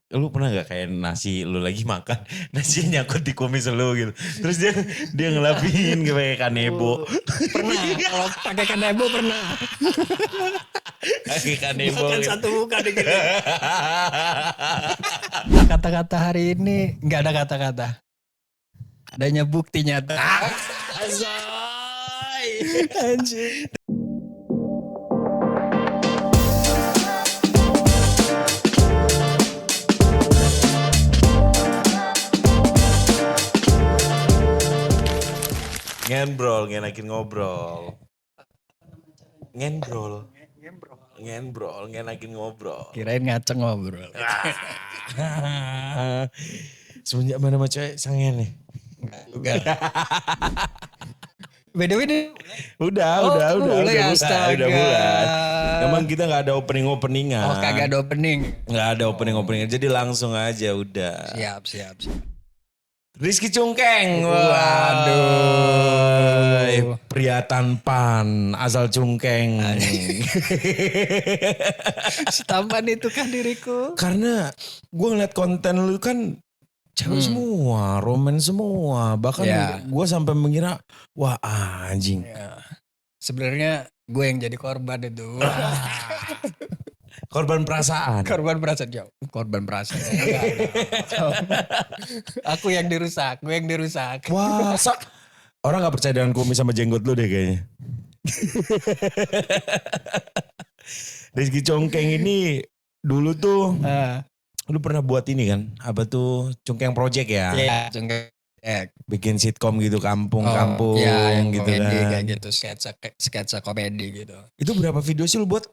Lu pernah gak kayak nasi lu lagi makan, nasi nyangkut di kumis lu gitu. Terus dia ngelapiin kayak kanebo. Pernah, kalau pakai kanebo pernah. Pakai kanebo. Bahkan gitu. satu muka dikit. Kata-kata hari ini nggak ada kata-kata. Adanya bukti nyata. Asoy. Anjir. Ngenbrol, ngenakin ngobrol. Ngenbrol, ngenakin ngobrol. Kirain ngaceng ngobrol. Semenjak mana sama cewek sangen nih? Enggak. BTW nih. Udah mulai bulan. astaga. Udah bulan. Emang kita gak ada openingan. Oh kagak ada opening. Gak ada openingan, jadi langsung aja udah. Siap. Rizky Cungkeng. Waduh. Pria tanpan asal Cungkeng. Setampan itu kan diriku. Karena gue ngeliat konten lu kan cewek semua, roman semua. Bahkan gue sampai mengira, wah anjing. Ya. Sebenarnya gue yang jadi korban itu. Korban perasaan. Korban perasaan jauh. Korban perasaan. Aku yang dirusak. Gue yang dirusak. Wah, orang gak percaya dengan kumis sama jenggot lu deh kayaknya. Rizky Cungkeng ini dulu tuh, lu pernah buat ini kan? Apa tuh Cungkeng Project ya? Iya, Cungkeng. Bikin sitkom gitu, kampung-kampung yang gitu komedi kan. kayak gitu, sketsa komedi gitu. Itu berapa video sih lu buat?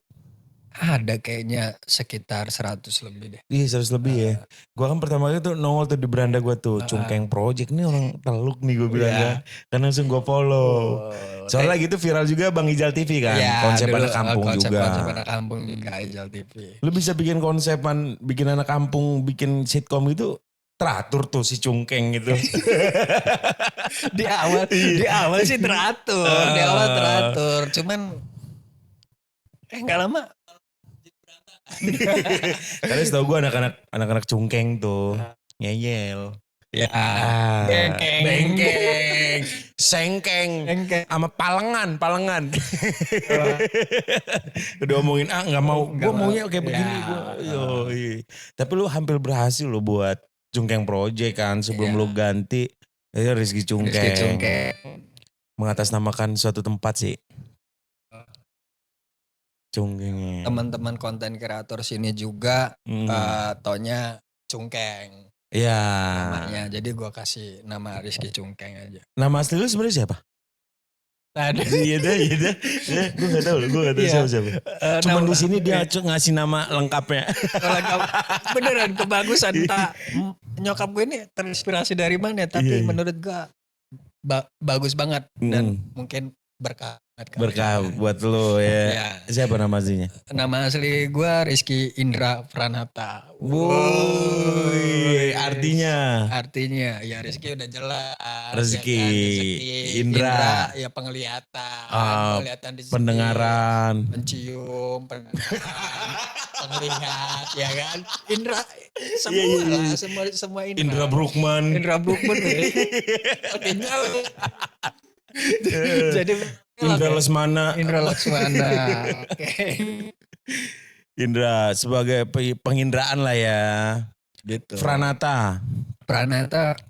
Ada kayaknya sekitar 100 lebih deh. Iya 100 lebih ya. Gua kan pertama kali tuh nongol tuh di beranda gua tuh. Cungkeng Project nih orang Teluk nih gue bilang kan. Dan langsung gue follow. Soalnya gitu viral juga Bang Ijal TV kan. Konsep anak kampung juga. Konsep anak kampung juga Ijal TV. Lu bisa bikin konsepan, bikin anak kampung, bikin sitkom gitu. Teratur tuh si Cungkeng gitu. Di awal sih teratur. Di awal teratur. Cuman gak lama. Karena setahu gue anak-anak Cungkeng tuh ngeyel. Ya, bengkeng, sengkeng, sama palengan. Udah omongin nggak mau, gue maunya kayak begini gue. Tapi lu hampir berhasil lo buat Cungkeng Project kan sebelum lu ganti Rizky Cungkeng. Mengatasnamakan suatu tempat sih. Cungkeng. Teman-teman konten kreator sini juga taunya Cungkeng. Iya. Namanya. Jadi gue kasih nama Rizky Cungkeng aja. Nama asli lu sebenarnya siapa? Ada. Iya dah. Gue gak tahu siapa. Cuman di sini dia ngasih nama lengkapnya. Lengkap. Beneran kebagusan. Nyokap gue ini terinspirasi dari mana? Tapi menurut gue bagus banget. Dan mungkin berkah buat lo ya. Siapa nama aslinya? Nama asli gue Rizky Indra Pranata. Artinya ya Rizky udah jelas. Rezeki. Ya kan? Indra ya penglihatan di sini, pendengaran, mencium, penglihat ya kan. Indra semua Indra Brukman. Oke jauh. Jadi Indra Lesmana. Oke. Indra sebagai penginderaan lah ya. Gitu. Pranata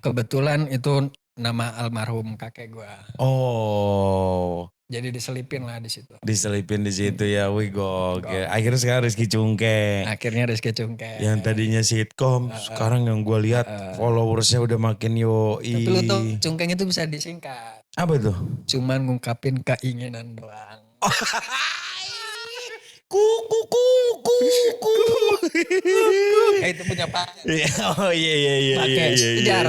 kebetulan itu nama almarhum kakek gua. Oh. Jadi diselipin lah di situ. Ya, wih gokil. Akhirnya sekarang Rizky Cungkeng. Yang tadinya sitkom, sekarang yang gue lihat followersnya udah makin yoi. Tapi lu tau Cungkeng itu bisa disingkat. Apa tuh? Cuman ngungkapin keinginan doang. Kuku. Itu punya pak. Oh iya.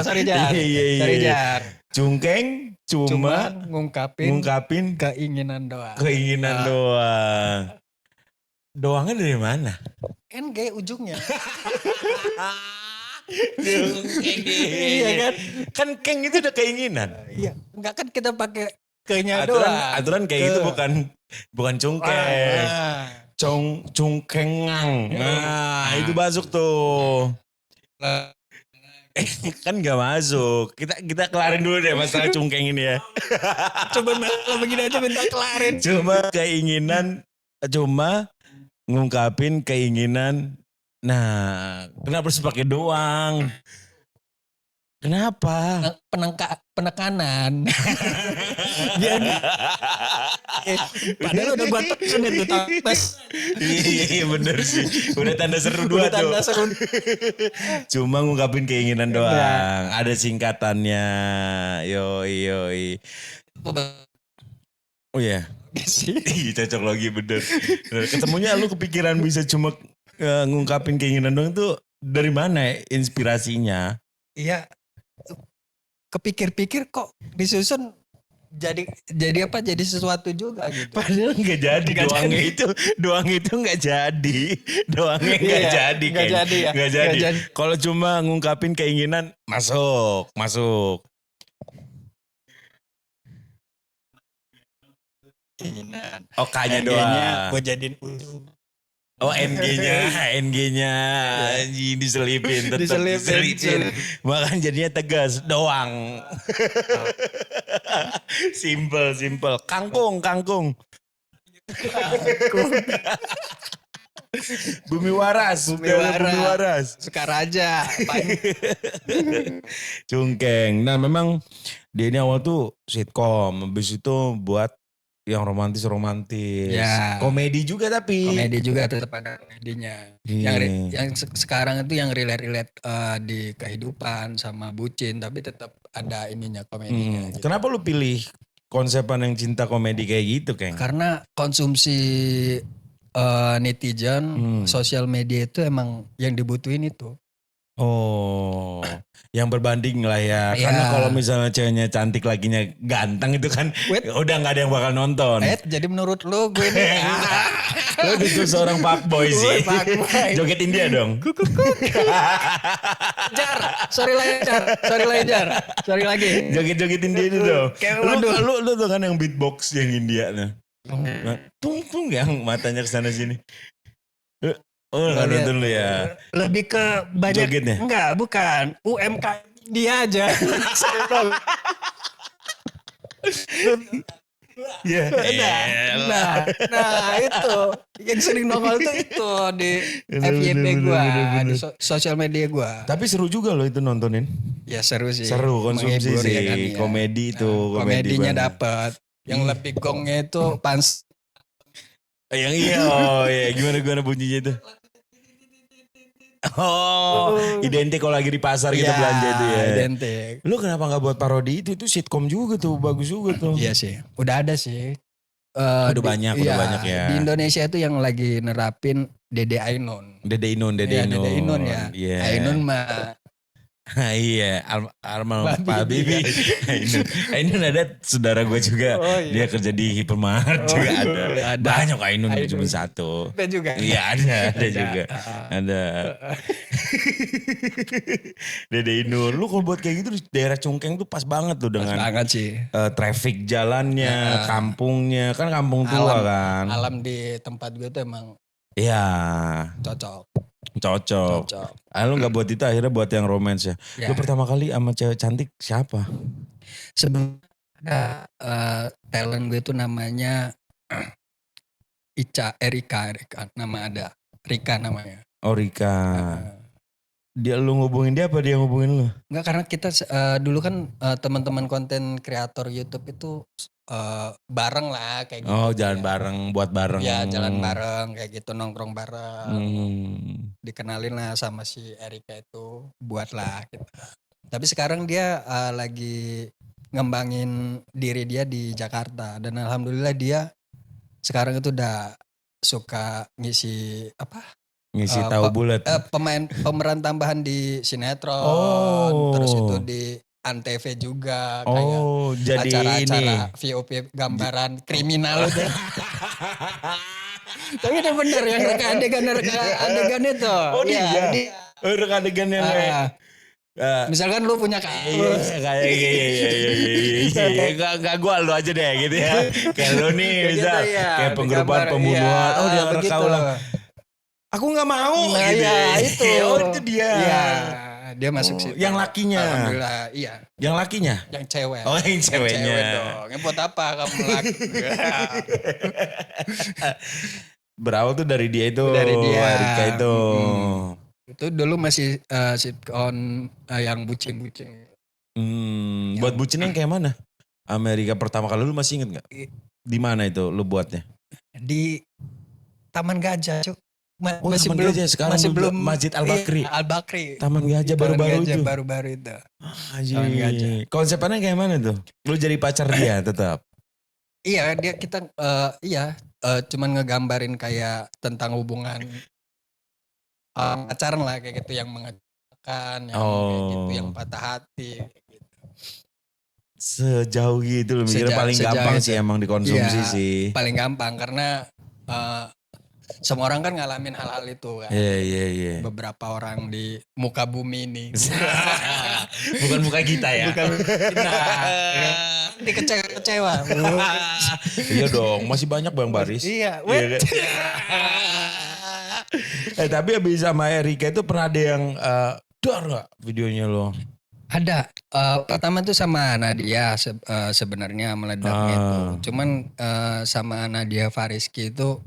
Sorry Jar. Cungkeng cuma ngungkapin keinginan doang. Doangnya dari mana? Kan kayak ujungnya. Iya kan? Kan keng itu udah keinginan. Iya. Enggak kan kita pakai kenya doang. Aturan kayak gitu bukan cungkeng. Cungkengang. Nah, itu masuk tuh. Kan gak masuk. Kita kelarin dulu deh masalah cungkeng ini ya. Coba masalah begini aja minta kelarin. Cuma ngungkapin keinginan. Nah, kenapa harus pakai doang? Kenapa? Penekanan. Padahal udah gua tekan itu tes. Iya bener sih. Udah tanda seru dua tuh. Tanda seru. Cuma ngungkapin keinginan doang. Ada singkatannya. Yoi. Oh iya. Cocok lagi bener. Ketemunya lu kepikiran bisa cuma ngungkapin keinginan doang tuh dari mana ya inspirasinya? Iya. Kepikir-pikir kok disusun jadi apa? Jadi sesuatu juga gitu. Padahal nggak jadi doang itu nggak jadi. Doangnya nggak jadi. Nggak jadi ya. Nggak jadi. Kalau cuma ngungkapin keinginan masuk. Keinginan. Oh K-nya doang. Gue jadiin ujung. Oh NG-nya diselipin tetap diselipin. Bahkan jadinya tegas doang. Simple. Kangkung. Bumi waras. Sukaraja. Cungkeng. Nah memang dia ini awal tuh sitkom. Habis itu buat yang romantis. Ya. Komedi juga tapi. Komedi juga tetap ada komedinya. Yang sekarang itu yang relate di kehidupan sama bucin. Tapi tetap ada ininya komedinya. Gitu. Kenapa lu pilih konsepan yang cinta komedi kayak gitu Keng? Karena konsumsi netizen, sosial media itu emang yang dibutuhin itu. Oh, yang berbanding lah ya. Karena kalau misalnya ceweknya cantik lakinya ganteng itu kan udah gak ada yang bakal nonton. Jadi menurut lo gue ini lo itu seorang fuckboy sih. Joget India dong. Jar, sorry lagi. Joget India itu dong. Lu tuh kan yang beatbox yang India nah. Tung yang matanya kesana sini. Oh gak nonton lu ya. Lebih ke banyak. Jogetnya? Enggak bukan. UMK dia aja. Nah itu. Yang sering nongol tuh itu di FYP gue. Di sosial media gue. Tapi seru juga loh itu nontonin. Ya seru sih. Seru konsumsi sih. Ya kan, ya. Komedi itu. Komedinya dapet. Yang lebih gongnya itu pans. Yang iya gimana bunyinya itu. Identik kalau lagi di pasar kita belanja itu ya. Identik. Lu kenapa gak buat parodi itu sitkom juga tuh, bagus juga tuh. Iya sih, udah ada sih. Udah banyak ya. Di Indonesia itu yang lagi nerapin Dede Ainun. Dede Ainun ya. Ainun mah. Iya, Almarhum Pak Bibi. Ainun ada saudara gue juga. Dia kerja di Hypermart juga ada. Banyak Ainun cuma satu. Ada juga. Iya ada juga. Ada. Dede Ainun. Lu kalau buat kayak gitu di daerah Cungkeng tuh pas banget tuh dengan. Pas banget sih. Traffic jalannya, kampungnya. Kan kampung tua kan. Alam di tempat gue tuh emang. Iya. Cocok. Lu gak buat itu akhirnya buat yang romance ya. Lu pertama kali sama cewek cantik siapa? Sebenarnya talent gue tuh namanya Erika nama ada. Rika namanya. Oh Rika. Dia lu ngubungin dia apa dia ngubungin lu? Enggak, karena kita dulu kan teman-teman konten kreator YouTube itu bareng lah kayak gitu. Oh jalan bareng, buat bareng. Ya jalan bareng kayak gitu, nongkrong bareng. Dikenalin lah sama si Erika itu, buat lah gitu. Tapi sekarang dia lagi ngembangin diri dia di Jakarta. Dan alhamdulillah dia sekarang itu udah suka ngisi tahu bulat. Pemeran tambahan di sinetron. Terus itu di Antv juga kayak jadi acara-acara VOP gambaran kriminal itu. Tapi itu bener yang reka adegan itu. Oh iya. Reka adegan yang misalkan lu punya kasus. Iya. Gak gue lu aja deh gitu ya. Kayak lu nih bisa kayak penggerbekan pembunuhan. Oh dia reka ulang. Aku gak mau gitu. Itu. Oh itu dia. dia masuk situ. Yang lakinya. Alhamdulillah, iya. Yang lakinya? Yang cewek. Oh, yang ceweknya. Yang cewek dong. Yang buat apa kamu laki? Berawal tuh dari dia itu. Dari dia. Erika itu. Itu dulu masih sitcom yang bucin-bucin. Buat bucin yang kayak mana? Amerika pertama kali lu masih inget gak? Di mana itu lu buatnya? Di Taman Gajah, Cuk. Masih Taman belum Gajah, sekarang masih belum Masjid Al-Bakri. Iya, Al-Bakri. Taman Gajah baru-baru itu. Baru-baru itu. Taman Gajah. Konsepnya kayak mana tuh? Lu jadi pacar dia tetap? Iya, kita cuman ngegambarin kayak tentang hubungan pacaran lah kayak gitu, yang mengecewakan, yang kayak gitu, yang patah hati kayak gitu. Sejauh gitu lu mikirnya paling gampang sih emang dikonsumsi sih. Paling gampang karena semua orang kan ngalamin hal-hal itu kan. Iya. Beberapa orang di muka bumi ini. Bukan muka kita ya. Bukan kita. Dikecewa. Iya dong, masih banyak Bang Baris. Iya. Tapi abis sama Erika itu pernah ada yang dar gak videonya lo? Ada. Pertama tuh sama Nadia sebenarnya meledaknya itu. Cuman sama Nadia Fariski itu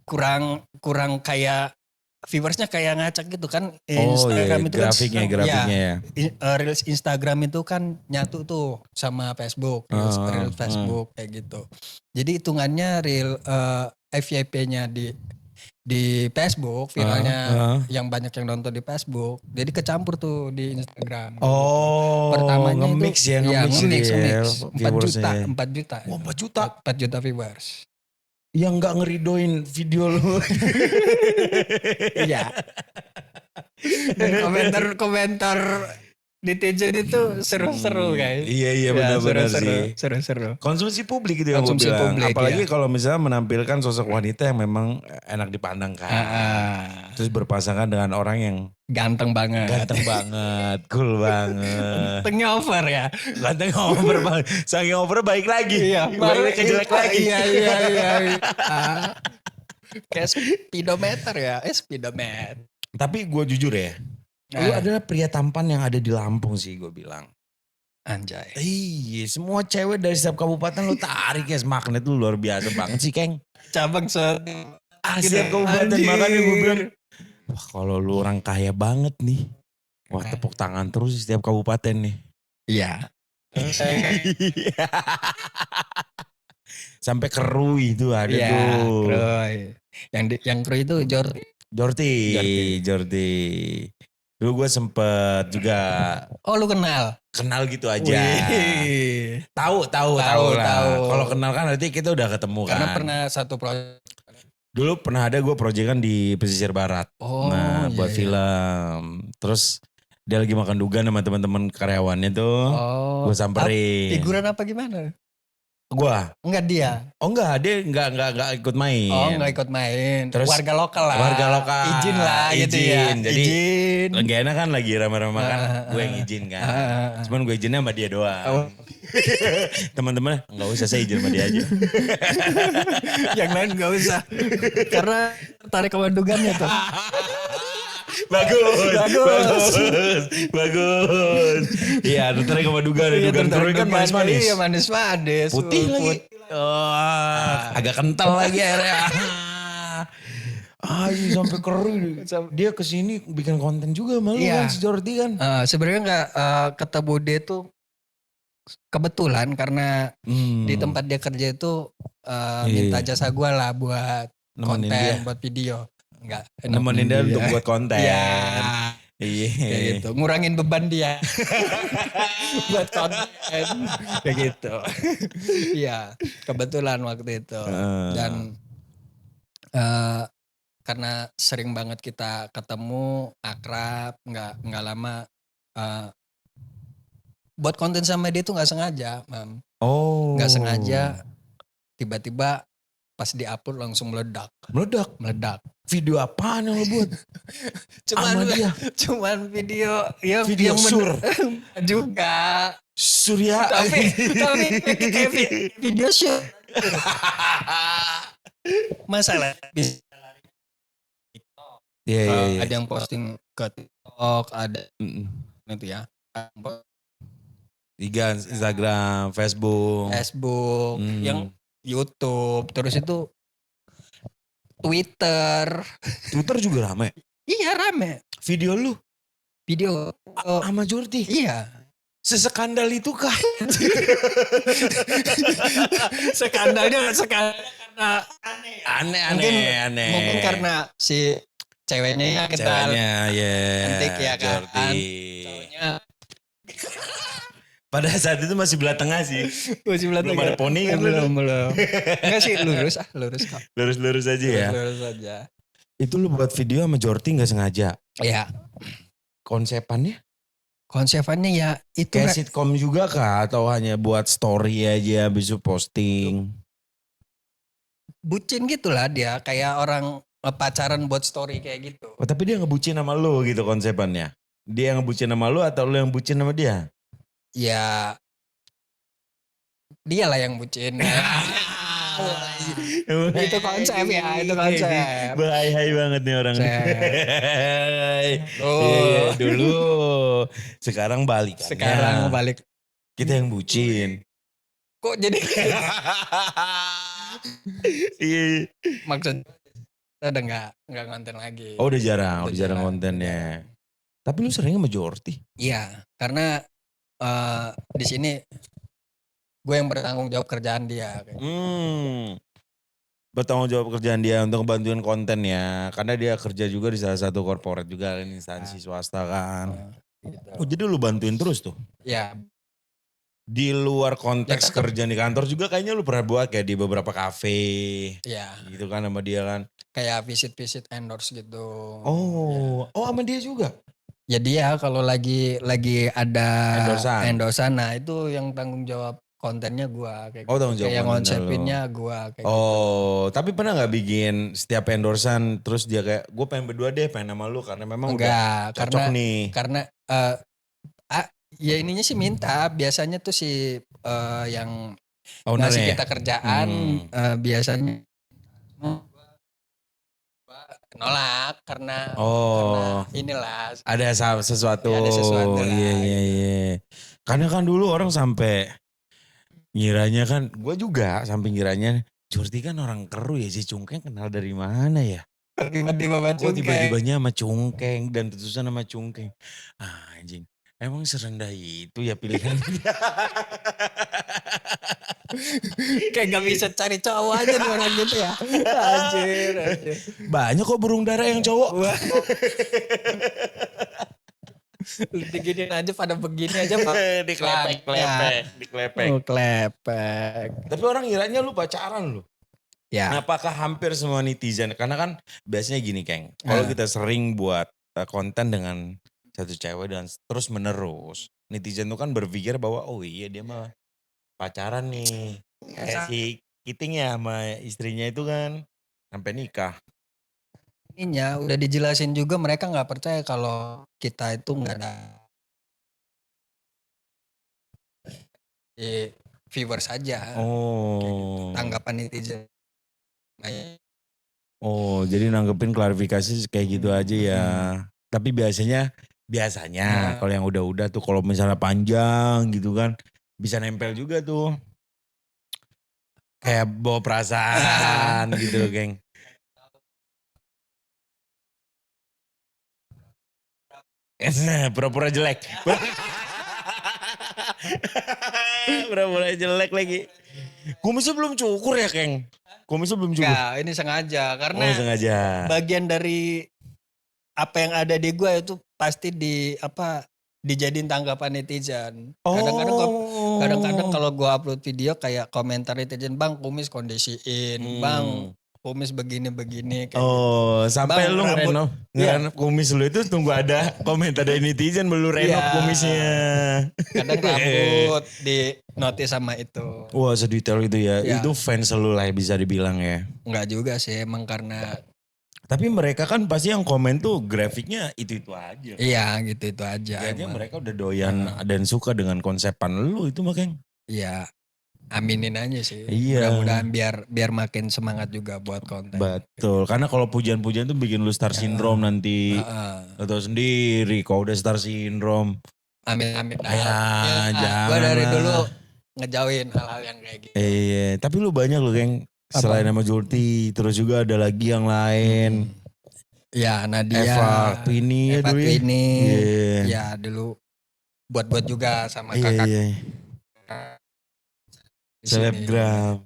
kurang kayak viewersnya kayak ngacak gitu kan. Instagram itu grafiknya ya. Reels Instagram itu kan nyatu tuh sama Facebook, reels Facebook kayak gitu. Jadi hitungannya reel FYP-nya di Facebook, viralnya yang banyak yang nonton di Facebook, jadi kecampur tuh di Instagram. Pertamanya nge-mix itu nge-mix 4 juta. Oh, 4 juta? 4 juta viewers. Yang gak ngeridoin video lu. Iya. Dan komentar netizen itu seru-seru guys. Iya benar-benar sih. Seru-seru. Konsumsi publik itu yang gue bilang. Publik, apalagi kalau misalnya menampilkan sosok wanita yang memang enak dipandang kan. Terus berpasangan dengan orang yang ganteng banget, cool banget. Gantengnya over ya. Gantengnya over banget. Saking over baik lagi. Iya. Baik ke jelek lagi. Iya. Kayak speedometer ya. Speedometer. Tapi gue jujur ya. Lu adalah pria tampan yang ada di Lampung sih gue bilang. Anjay. Iya, semua cewek dari setiap kabupaten lu tarik ya, magnet lu luar biasa banget sih, Keng. Cabang setiap kabupaten, makanya gue bilang, wah kalau lu orang kaya banget nih. Wah tepuk tangan terus di setiap kabupaten nih. Iya. Sampai Kerui itu ada tuh. Kerui. Yang Kerui itu Jordi. Dulu gue sempet juga. Oh lu kenal? Kenal gitu aja. Tahu. Kalau kenal kan berarti kita udah ketemu kan. Karena pernah satu proyek. Dulu pernah ada gue proyekan di Pesisir Barat. Buat film. Terus dia lagi makan dugan sama teman-teman karyawannya tuh. Gue samperin. Figuran apa gimana? Gua? Enggak dia. Oh enggak, dia enggak ikut main. Oh enggak ikut main. Terus warga lokal lah. Izin lah gitu ya. Jadi lagi enak kan, lagi rame-rame kan. Gue yang izin kan. Cuman gue izinnya sama dia doang. Teman-teman enggak usah, saya izin sama dia aja. Yang lain enggak usah. Karena tarik kemandugannya tuh. Bagus. Iya, tertarik sama dugan kan manis-manis. Iya, manis-manis. Putih lagi. Agak kental lagi airnya. Sampai kering. Dia kesini bikin konten juga malu kan si Jordi kan. Sebenarnya enggak ketemu dia tuh kebetulan karena di tempat dia kerja itu minta jasa gue lah buat konten, buat video. Enggak, nemenin dia untuk buat konten. Iya. Kayak gitu, ngurangin beban dia. Buat konten. Kayak gitu. Iya, kebetulan waktu itu. Dan karena sering banget kita ketemu, akrab, enggak lama buat konten sama dia tuh enggak sengaja, Mam. Enggak sengaja tiba-tiba pas di-upload langsung meledak. Video apaan yang lo buat? Cuman video ya video sur juga. Surya. Tapi kayak video sur. Masalah Iya. Ada yang posting ke TikTok, ada Mm-mm. itu ya. Instagram, Facebook, yang YouTube, terus itu Twitter. Twitter juga rame. Iya rame. Video lu Video sama Jordi. iya. Sesekandal itu kah? Skandalnya karena Aneh. Mungkin karena si ceweknya kita Ceweknya cantik ya kan. Jordi. Cowoknya Pada saat itu masih belah tengah sih. masih Belum ada poni kan? belum. Enggak sih lurus kok. Lurus aja ya. Lurus aja. Itu lu buat video sama Jordi gak sengaja? Iya. Konsepannya? Konsepannya ya itu Kayak sitcom juga kah? Atau hanya buat story aja habis itu posting? bucin gitulah dia, kayak orang pacaran buat story kayak gitu. Oh, tapi dia ngebucin sama lu gitu konsepannya? Dia yang ngebucin sama lu atau lu yang bucin sama dia? Ya dia lah yang bucin. Itu konsep ya, itu konsep. Bahaya banget nih orang. Dulu. Sekarang balik. Kita yang bucin. Kok jadi Iya. maksud udah nggak konten lagi. Oh udah jarang kontennya. Tapi lu sering sama Jordi? Iya, karena di sini gue yang bertanggung jawab kerjaan dia. Bertanggung jawab kerjaan dia untuk ngebantuin konten ya. Karena dia kerja juga di salah satu corporate juga, instansi swasta kan. Gitu. Oh jadi lu bantuin terus tuh? Ya. Di luar konteks Ya, tetap. kerja di kantor juga kayaknya lu pernah buat kayak di beberapa kafe. Iya. Gitu kan sama dia kan. Kayak visit endorse gitu. Oh sama dia juga? Ya dia kalau lagi ada endorsan, nah itu yang tanggung jawab kontennya gua kayak tanggung jawab kayak ngonsepinnya gua kayak gitu. Tapi pernah nggak bikin setiap endorsan terus dia kayak gue pengen berdua deh, pengen sama lu karena memang udah cocok nih. Karena ya ininya sih minta, biasanya tuh si yang ngasih kita kerjaan biasanya nolak karena inilah ada sesuatu. Ya, ada sesuatu lah. Iya. Karena kan dulu orang sampai ngiranya kan, gue juga sampai ngiranya Jordi kan orang Keru ya, si Cungkeng kenal dari mana ya? Tiba-tibanya sama Cungkeng dan terusan sama Cungkeng. Anjing, emang serendah itu ya pilihan. Kayak gak bisa cari cowok aja nih orang gitu ya. Anjir. Banyak kok burung dara yang cowok. Diginin aja pada begini aja Pak. Diklepek. Klepek. Tapi orang ngiranya lu pacaran lu. Ya. Apakah hampir semua netizen, karena kan biasanya gini Keng, kalau kita sering buat konten dengan satu cewek dan terus menerus, netizen tuh kan berpikir bahwa oh iya dia mah pacaran nih. Kayak si Kiting ya sama istrinya itu kan sampai nikah. Ininya udah dijelasin juga, mereka nggak percaya kalau kita itu nggak ada viewers saja. Tanggapan netizen. Jadi nanggepin klarifikasi kayak gitu aja ya. Tapi biasanya kalau yang udah tuh kalau misalnya panjang gitu kan bisa nempel juga tuh. Kayak bawa perasaan gitu loh, geng. Pura-pura jelek. Pura-pura jelek lagi. Kumisnya belum cukur ya, Keng? Kumisnya belum cukur? Enggak, ini sengaja. Karena sengaja. Bagian dari apa yang ada di gue itu pasti dijadiin tanggapan netizen. Kadang-kadang kalau gue upload video kayak komentar netizen, bang kumis kondisiin, bang kumis begini-begini. Sampai lu ngerenov kumis lu itu tunggu ada komentar dari netizen belum renov kumisnya. Kadang rambut di notice sama itu. Wah sedetail itu ya. Itu fans lu lah bisa dibilang ya. Enggak juga sih, emang karena. Tapi mereka kan pasti yang komen tuh grafiknya itu aja. Iya gitu aja. Kayaknya mereka udah doyan dan suka dengan konsepan lu itu makanya. Iya. aminin aja sih. Iya. Mudah-mudahan biar makin semangat juga buat konten. Betul, karena kalau pujian-pujian tuh bikin lu star syndrome nanti. Lu tau sendiri kalau udah star syndrome. Amin. Ya, jangan gue dari lah. dulu ngejauhin hal-hal yang kayak gitu. Iya, tapi lu banyak lu geng. Selain nama Julti, terus juga ada lagi yang lain. Ya, Nadia. Eva Twini ya dulu ya. Ya dulu buat juga sama kakak. Iya. Selebgram.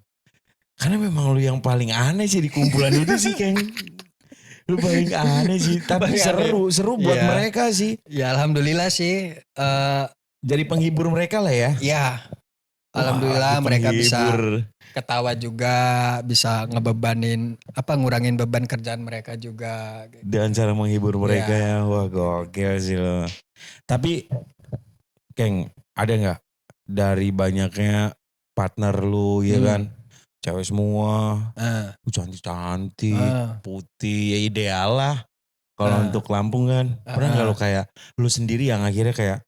Karena memang lu yang paling aneh sih di kumpulan itu sih Keng. Lu paling aneh sih. Tapi seru buat mereka sih. Ya alhamdulillah sih. Jadi penghibur mereka lah ya. Ya. Alhamdulillah mereka bisa ketawa juga. Bisa ngurangin beban kerjaan mereka juga. Dan cara menghibur mereka ya. Wah gokil sih lo. Tapi Keng, ada gak dari banyaknya partner lu ya kan, cewek semua, cantik-cantik, putih, ya ideal lah. Kalau untuk Lampung kan, pernah gak lu kayak, lu sendiri yang akhirnya kayak,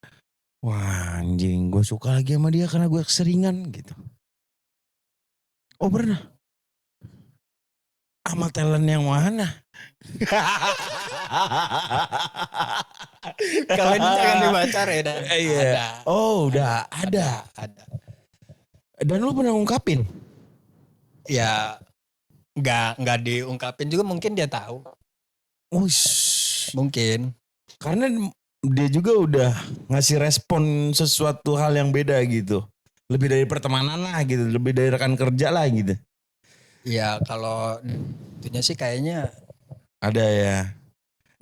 wah anjing gue suka lagi sama dia karena gue keseringan gitu. Oh pernah? Sama talent yang mana? Kalau ini jangan dibaca ya. Ada. Oh udah ada. Dan lu pernah ngungkapin? Ya nggak diungkapin juga, mungkin dia tahu. Mungkin. Karena dia juga udah ngasih respon sesuatu hal yang beda gitu. Lebih dari pertemanan lah gitu, lebih dari rekan kerja lah gitu. Ya kalau itunya sih kayaknya ada ya.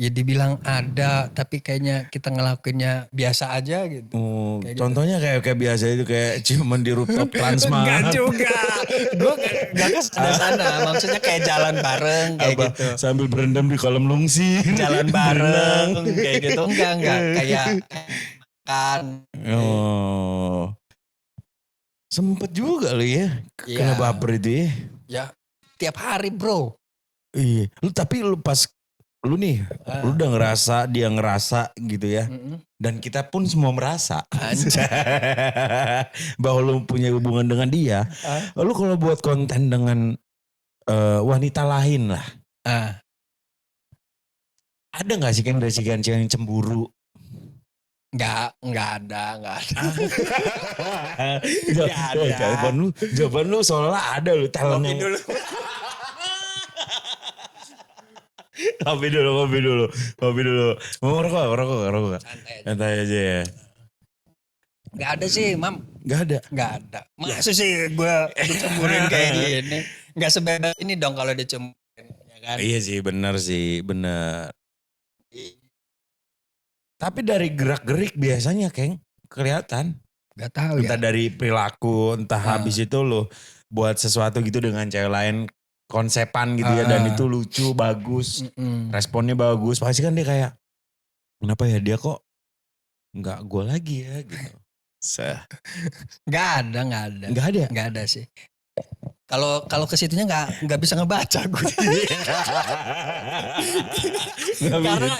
Ya dibilang ada, tapi kayaknya kita ngelakuinnya biasa aja gitu. Kayak contohnya gitu. kayak biasa itu kayak ciuman di rooftop Transmart. Enggak juga. Gue gak ke sana. Maksudnya kayak jalan bareng kayak gitu. Sambil berendam di kolam lungsir. Jalan bareng kayak gitu. Enggak. Kayak makan. Oh. Sempet juga lu ya. Kena baper itu ya. Ya tiap hari bro. Iya. Tapi lu pas lu nih, lu udah ngerasa, dia ngerasa gitu ya. Dan kita pun semua merasa. Bahwa lu punya hubungan dengan dia. Lu kalau buat konten dengan wanita lain lah. Ada gak sih kan resiko-resiko yang cemburu? Enggak ada. Jawaban lu seolah ada lu talentnya. Kopi dulu. Mau ngerokok. Santai aja ya. Gak ada sih, Mam. Gak ada. Maksud sih gue dicemburin kayak gini. Gak sebebas ini dong kalau dicemburin. Ya kan? Iya sih, benar. Tapi dari gerak-gerik biasanya, Keng, kelihatan. Gak tahu entah dari perilaku, entah habis itu lo buat sesuatu gitu dengan cewek lain. Konsepan gitu ya, dan itu lucu, bagus, responnya bagus, pasti kan dia kayak, kenapa ya dia kok nggak gue lagi ya gitu. Nggak ada sih. Kalau ke situnya nggak bisa ngebaca gue. karena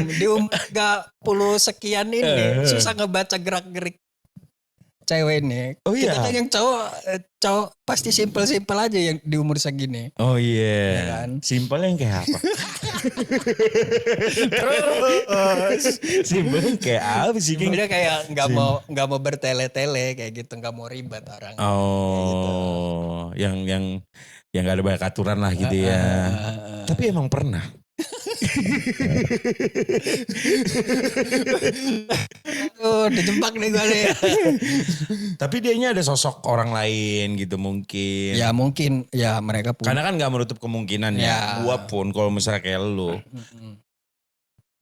di umur 30 sekian ini susah ngebaca gerak-gerik cewek ini. Kita kan yang cowok pasti simpel aja yang di umur segini. Oh iya. Ya kan? Simpel yang kayak apa? Terus simpel yang kayak apa sih? Simpelnya kayak nggak mau bertele-tele kayak gitu, nggak mau ribet orang. Oh, gitu. yang nggak ada banyak aturan lah gitu ya. Tapi emang pernah. Dijebak nih gue nih. Tapi dianya ada sosok orang lain gitu mungkin. Ya mungkin ya mereka pun. Karena kan gak menutup kemungkinan ya. Gue pun kalau misalnya kayak lu.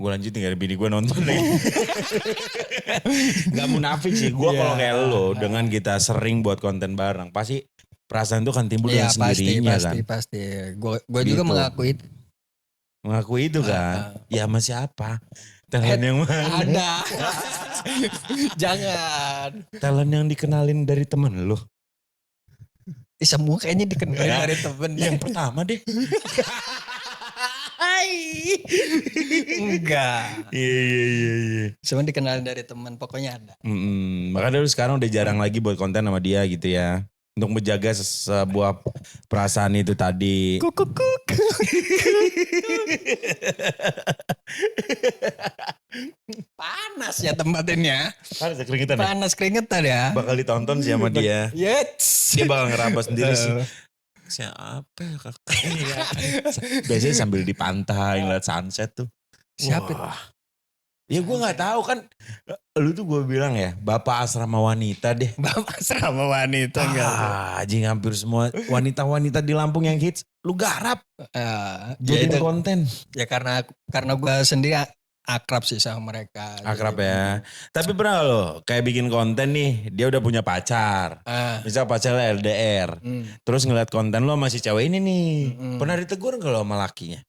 Gue lanjut nih, bini gue nonton lagi. Gak munafik sih. Gue kalau kayak lu dengan kita sering buat konten bareng. Pasti perasaan itu kan timbul dengan sendirinya kan. Pasti. Gue juga mengakui itu. Mengakui itu kan. Ya sama siapa? Talent yang mana? Ada. Jangan. Talent yang dikenalin dari temen lu. Semua kayaknya dikenalin dari temen. Yang pertama deh. Enggak. Iya. Cuma dikenalin dari teman, pokoknya ada. Makanya lu sekarang udah jarang lagi buat konten sama dia gitu ya. Untuk menjaga sebuah perasaan itu tadi. Kuk. Panas ya tempat ini ya. Panas keringetan ya? Panas keringetan ya. Bakal ditonton sih sama dia. Yes. Dia bakal ngeraba sendiri sih. Siapa ya kakak? Biasanya sambil di pantai ngeliat sunset tuh. Siapa? Wah. Ya gue gak tahu kan. Lu tuh gue bilang ya, bapak asrama wanita deh. Bapak asrama wanita enggak? Anjing hampir semua wanita-wanita di Lampung yang hits. Lu garap. Jadi konten. Ya karena gue sendiri akrab sih sama mereka. Akrab ya. Tapi pernah lo kayak bikin konten nih, dia udah punya pacar. Misal pacarnya LDR. Terus ngeliat konten lo masih cewek ini nih. Pernah ditegur gak lo sama lakinya?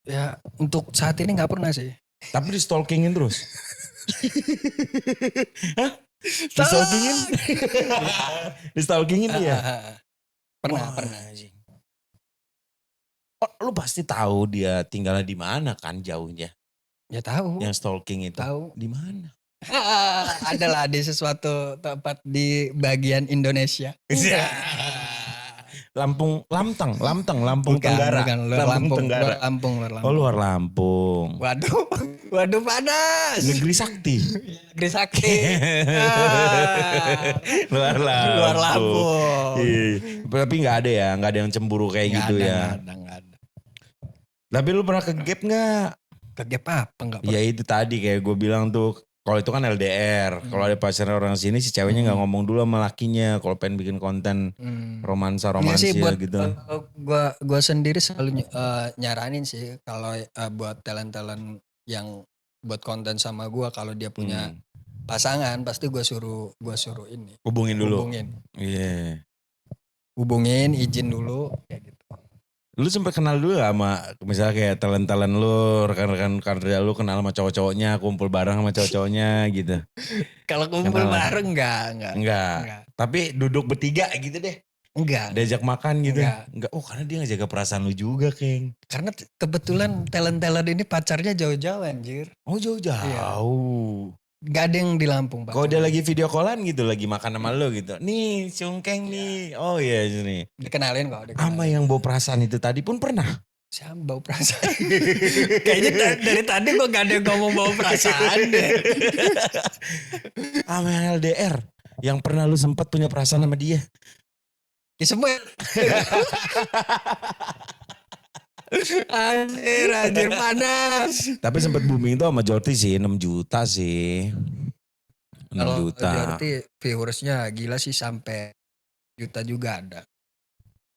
Ya untuk saat ini gak pernah sih. Tapi di stalkingin terus? Hah? Di stalkingin? Di stalkingin dia? Pernah. Oh, lu pasti tahu dia tinggalnya di mana kan jauhnya? Ya tahu. Yang stalking itu. Tahu. Di mana? Adalah di sesuatu tempat di bagian Indonesia. Lampung Bukan, Tenggara. Bukan, luar Lampung. Tenggara. Luar Lampung. Oh luar Lampung. Waduh panas. Negeri Sakti. Negeri Sakti. Luar Lampung. Luar Lampung. Tapi gak ada ya, gak ada yang cemburu kayak gitu ya. Gak ada. Tapi lu pernah ke gap gak? Ke gap apa? Enggak pernah. Ya itu tadi kayak gue bilang tuh. Kalau itu kan LDR, kalau ada pacarnya orang sini si ceweknya nggak ngomong dulu sama lakinya. Kalau pengen bikin konten romansa sih, buat, gitu. Gue sendiri selalu nyaranin sih kalau buat talent yang buat konten sama gue, kalau dia punya pasangan pasti gue suruh ini. Hubungin dulu. Iya. Hubungin, izin dulu kayak gitu. Lu sempet kenal dulu gak sama misalnya kayak talent lu, rekan-rekan kerja lu kenal sama cowok-cowoknya, kumpul bareng sama cowok-cowoknya gitu? Kalau kumpul bareng enggak. Tapi duduk bertiga gitu deh? Enggak. Diajak makan gitu? Enggak. Oh karena dia ngejaga perasaan lu juga, Keng. Karena kebetulan talent ini pacarnya jauh-jauh anjir. Oh jauh-jauh? Iya. Gak ada yang di Lampung. Kalau dia lagi video callan gitu, lagi makan sama lu gitu. Nih, Cungkeng nih. Oh iya nih. Dikenalin kok. Sama yang bawa perasaan itu tadi pun pernah? Siapa bawa perasaan? Kayaknya dari tadi gue gak ada yang ngomong bawa perasaan deh. Sama yang LDR. Yang pernah lu sempat punya perasaan sama dia? Ya semua. Anjir panas. Tapi sempat booming tuh sama Jorti sih, 6 juta sih. 6 juta. Jorti viewersnya gila sih, sampai juta juga ada.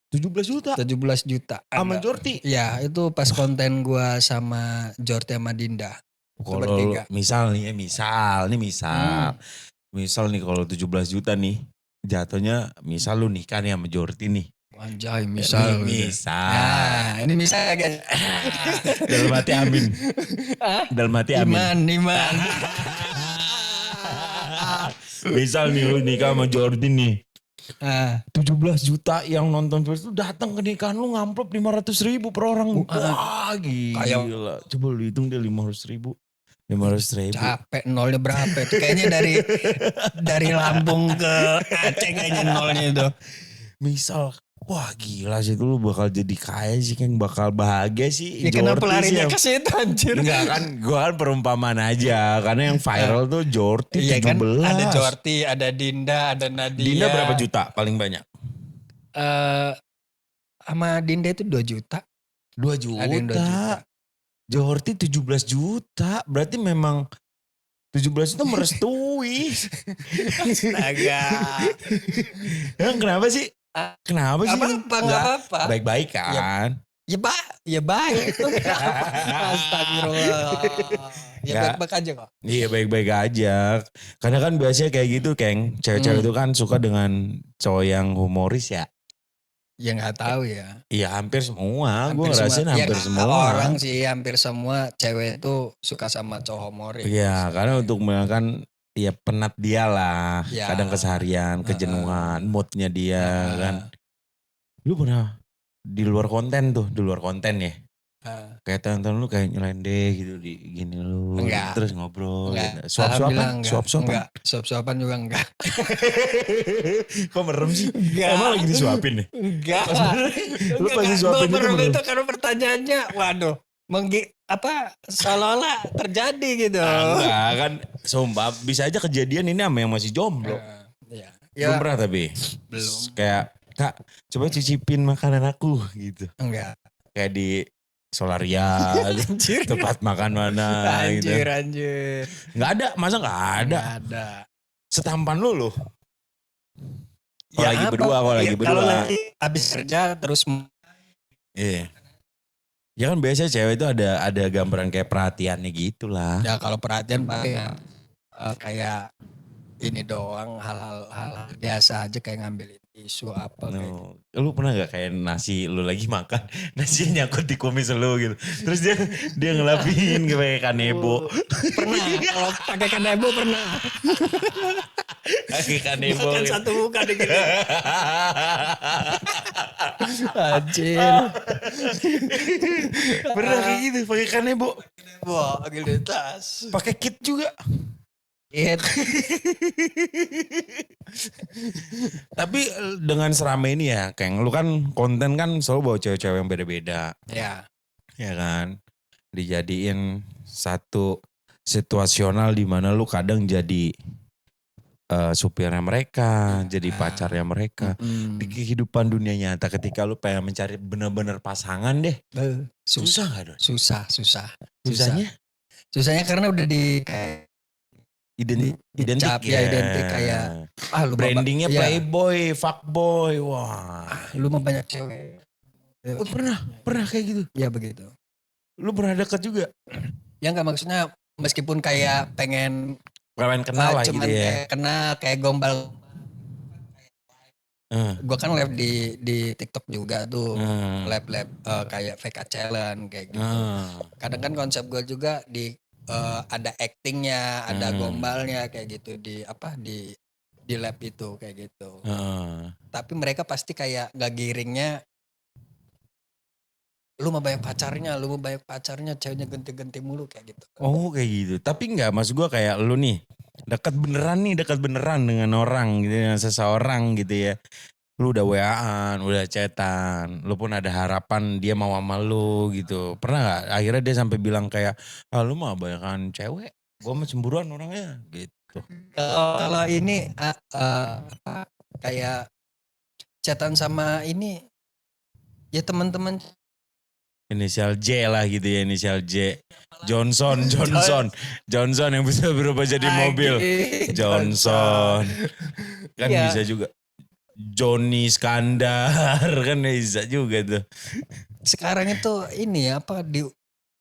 17 juta? 17 juta. Sama Jorti? Ya itu pas konten gua sama Jorti sama Dinda. Kalau misal nih kalau 17 juta nih, jatuhnya misal lu nikah nih sama Jorti nih. Anjay, misal. Nah, ini misal guys. Dalam hati amin. Dalam hati amin. Iman. Misal nih lu nikah sama Jordi nih. 17 juta yang nonton itu datang ke nikahan lu, ngamplop 500.000 per orang. Wah gila. Coba lu hitung dia 500.000. 500.000. Capek, nolnya berapa itu? Kayaknya dari Lampung ke Aceh kayaknya nolnya itu. Misal, wah gila sih itu lu bakal jadi kaya sih, kan bakal bahagia sih. Ya kenapa larinya ke situ anjir? Enggak kan, gue kan perumpamaan aja. Karena yang viral tuh Jorti 17. Kan ada Jorti, ada Dinda, ada Nadia. Dinda berapa juta paling banyak? Sama Dinda itu 2 juta. 2 juta. Ada yang 2 juta. Jorti 17 juta. Berarti memang 17 itu merestui. Astaga. Kenapa sih? Kenapa sih? Apa-apa. Baik-baik kan? Ya baik. Astagfirullah. Ya baik-baik aja kok. Iya baik-baik aja. Karena kan biasanya kayak gitu, Keng. Cewek-cewek itu kan suka dengan cowok yang humoris ya. Ya gak tahu ya. Iya hampir semua. Gue ngerasain hampir semua. Orang sih hampir semua cewek itu suka sama cowok humoris. Iya karena untuk mengalahkan ya penat dia lah. Ya. Kadang keseharian, kejenuhan, moodnya dia kan. Lu pernah di luar konten ya? Kayak teman-teman lu kayak nyelendeh gitu di gini lu. Enggak. Terus ngobrol. Enggak. Gitu. Suap-suapan? Suap-suapan? Enggak. Suap-suapan juga enggak. Kok merem sih? Enggak. Emang lagi disuapin nih? Enggak. Lu pasti suapin itu merem merem. itu karena pertanyaannya, waduh, seolah-olah terjadi gitu. Enggak kan, sumpah bisa aja kejadian ini sama yang masih jomblo. Iya. Belum pernah tapi? Belum. Kayak, Kak coba cicipin makanan aku gitu. Enggak. Kayak di Solaria, tempat makan mana gitu. Anjir. Nggak ada, masa nggak ada? Nggak ada. Setampan lu loh. Ya lagi apa? berdua, Kalau lagi habis kerja terus. Iya. Ya kan biasanya cewek itu ada gambaran kayak perhatiannya gitu lah. Ya kalau perhatian paling kayak ini doang, hal-hal biasa aja kayak ngambilin tisu apa kayak gitu. Lu pernah gak kayak nasi lu lagi makan, nasi nyangkut di kumis lu gitu. Terus dia ngelapin kayak kanebo. Pernah, kalau pakai kanebo pernah. Pakai kanebo. Makan gitu. satu muka di gini. Anjir. Pernah kayak gitu pakai kanebo. Wah, gede tas. Pakai kit juga. Kit. Tapi dengan seramai ini ya, Keng, lu kan konten kan selalu bawa cewek-cewek yang beda-beda. Ya. Ya kan? Dijadiin satu situasional di mana lu kadang jadi supirnya mereka, jadi pacarnya mereka. Di kehidupan dunia nyata ketika lu pengen mencari bener-bener pasangan deh. Susah gak Don? Susah. Susahnya? Susahnya karena udah di identik ya, identik kayak lu brandingnya ya. playboy, fuckboy, wah. Lu mah banyak cewek. Pernah kayak gitu? Ya begitu. Lu pernah deket juga? Ya enggak, maksudnya meskipun kayak pengen kenal lah gitu cuman ya. kayak gombal. Gue kan live di TikTok juga tuh, live kayak VK challenge kayak gitu. Kadang kan konsep gue juga ada actingnya, ada gombalnya kayak gitu di lab itu kayak gitu. Tapi mereka pasti kayak gak giringnya. Lu mau banyak pacarnya, ceweknya ganti-ganti mulu kayak gitu. Oh kayak gitu. Tapi enggak, maksud gue kayak lu nih dekat beneran dengan orang gitu, dengan seseorang gitu ya. Lu udah WA-an, udah chatan, lu pun ada harapan dia mau sama lu gitu. Pernah gak akhirnya dia sampai bilang kayak, lu mah banyakan cewek, gue mah cemburuan orangnya gitu. Kalau ini kayak chatan sama ini ya teman-teman. Inisial J lah gitu ya, inisial J. Johnson yang bisa berubah jadi mobil. Johnson. Kan ya. Bisa juga. Johnny Skandar kan bisa juga tuh. Sekarang itu ini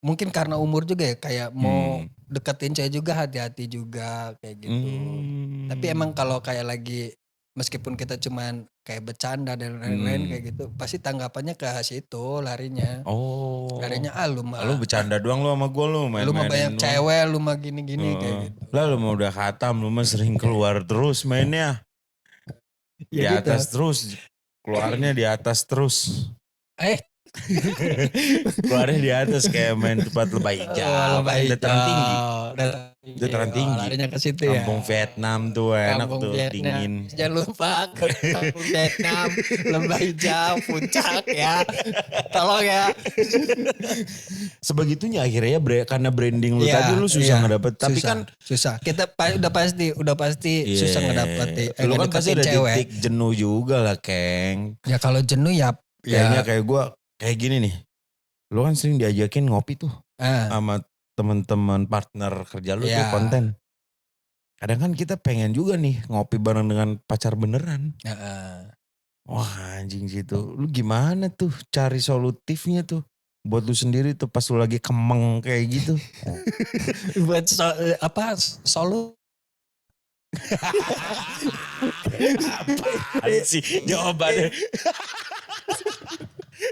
mungkin karena umur juga ya, kayak mau deketin cewek juga hati-hati juga kayak gitu. Tapi emang kalau kayak lagi meskipun kita cuman kayak bercanda dan lain-lain kayak gitu, pasti tanggapannya ke situ larinya. Larinya lu bercanda doang lu sama gue, lu main-main. Lu mah banyak cewek, lu mah gini-gini kayak gitu. Lah lu mah udah khatam, lu mah sering keluar terus mainnya. Di atas terus, keluarnya di atas terus. Keluarnya di atas kayak main tempat lebay hijau. Dataran tinggi. Dataran tinggi. Larinya ke situ ya. Kampung Vietnam tuh enak tuh, dingin. Jangan lupa ke Kampung Vietnam, Lembah Hijau, Puncak ya. Tolong ya. Sebegitunya akhirnya karena branding lu tadi lu susah ngedapet. Tapi kan susah. Kita udah pasti susah ngedapet. Lu kan pasti ada titik jenuh juga lah, Keng. Ya kalau jenuh ya. Kayaknya kayak gue kayak gini nih. Lu kan sering diajakin ngopi tuh sama teman-teman partner kerja lu tuh konten. Kadang kan kita pengen juga nih ngopi bareng dengan pacar beneran. Wah anjing situ. Lu gimana tuh cari solutifnya tuh? Buat lu sendiri tuh pas lu lagi kemeng kayak gitu. Buat solu. Apaan sih jawabannya?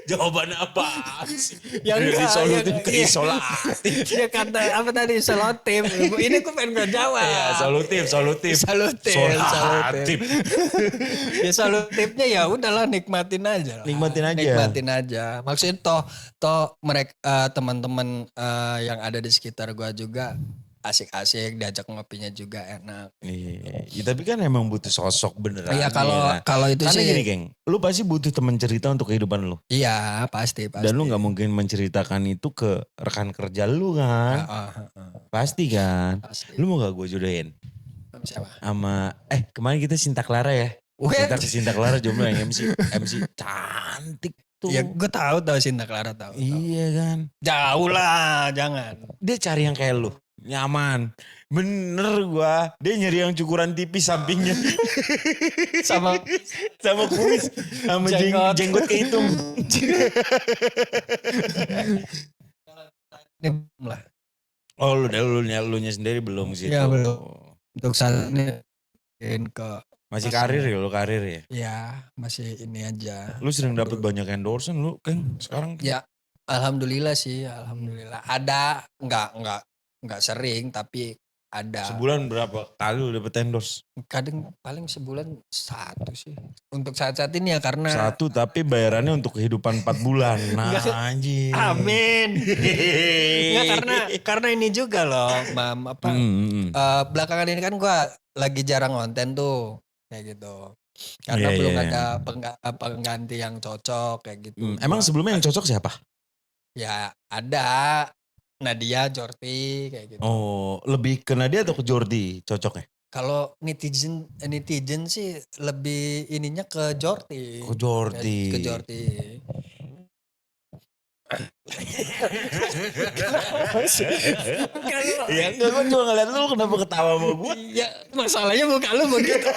Jawaban apa sih? Ya Dari enggak, solutif ya, ke iya. isolatif. Dia kata apa tadi solutif. Ini gue pengen gue jawab. Iya, solutif. Solutif. Solatif. Ya solutifnya ya udahlah nikmatin aja lah. Nikmatin aja. Maksudnya toh mereka teman-teman yang ada di sekitar gua juga asik-asik, diajak ngopinya juga enak. Iya, ya, tapi kan emang butuh sosok beneran. Iya kalau itu karena sih. gini geng, lu pasti butuh teman cerita untuk kehidupan lu. Iya pasti. Dan lu nggak mungkin menceritakan itu ke rekan kerja lu kan. Pasti kan. Pasti. Lu mau gak gue jodohin? Siapa? Sama kemarin kita Sinta Clara ya. Ntar ke Sinta Clara jomblo yang MC cantik tuh. Ya gue tahu Sinta Clara tahu. Iya kan. Jauh lah, jangan. Dia cari yang kayak lu. Nyaman. Bener gua. Dia nyari yang cukuran tipis sampingnya. sama kumis. Sama jenggot kehitung. Oh lu nya sendiri belum sih? Ya belum. Untuk saat ini masih karir ya lu karir ya? Ya masih ini aja. Lu sering dapat banyak endorsement lu kan sekarang? Ya alhamdulillah sih, alhamdulillah. Ada nggak sering tapi ada. Sebulan berapa kali lu dapet endorse? Kadang paling sebulan 1 sih. Untuk saat-saat ini ya karena 1 tapi bayarannya untuk kehidupan 4 bulan. Nah anjing. Amin. Enggak karena ini juga loh, Mam. Belakangan ini kan gua lagi jarang konten tuh kayak gitu. Karena belum ada pengganti yang cocok kayak gitu. Emang sebelumnya yang cocok siapa? Ya ada Nadia, Jordi kayak gitu. Oh, lebih ke Nadia atau ke Jordi cocoknya? Kalau netizen sih lebih ininya ke Jordi. Ke Jordi. Ke Jordi. Ya enggak, gue cuma ngeliat lu kenapa ketawa sama gue. Ya masalahnya muka lu begitu.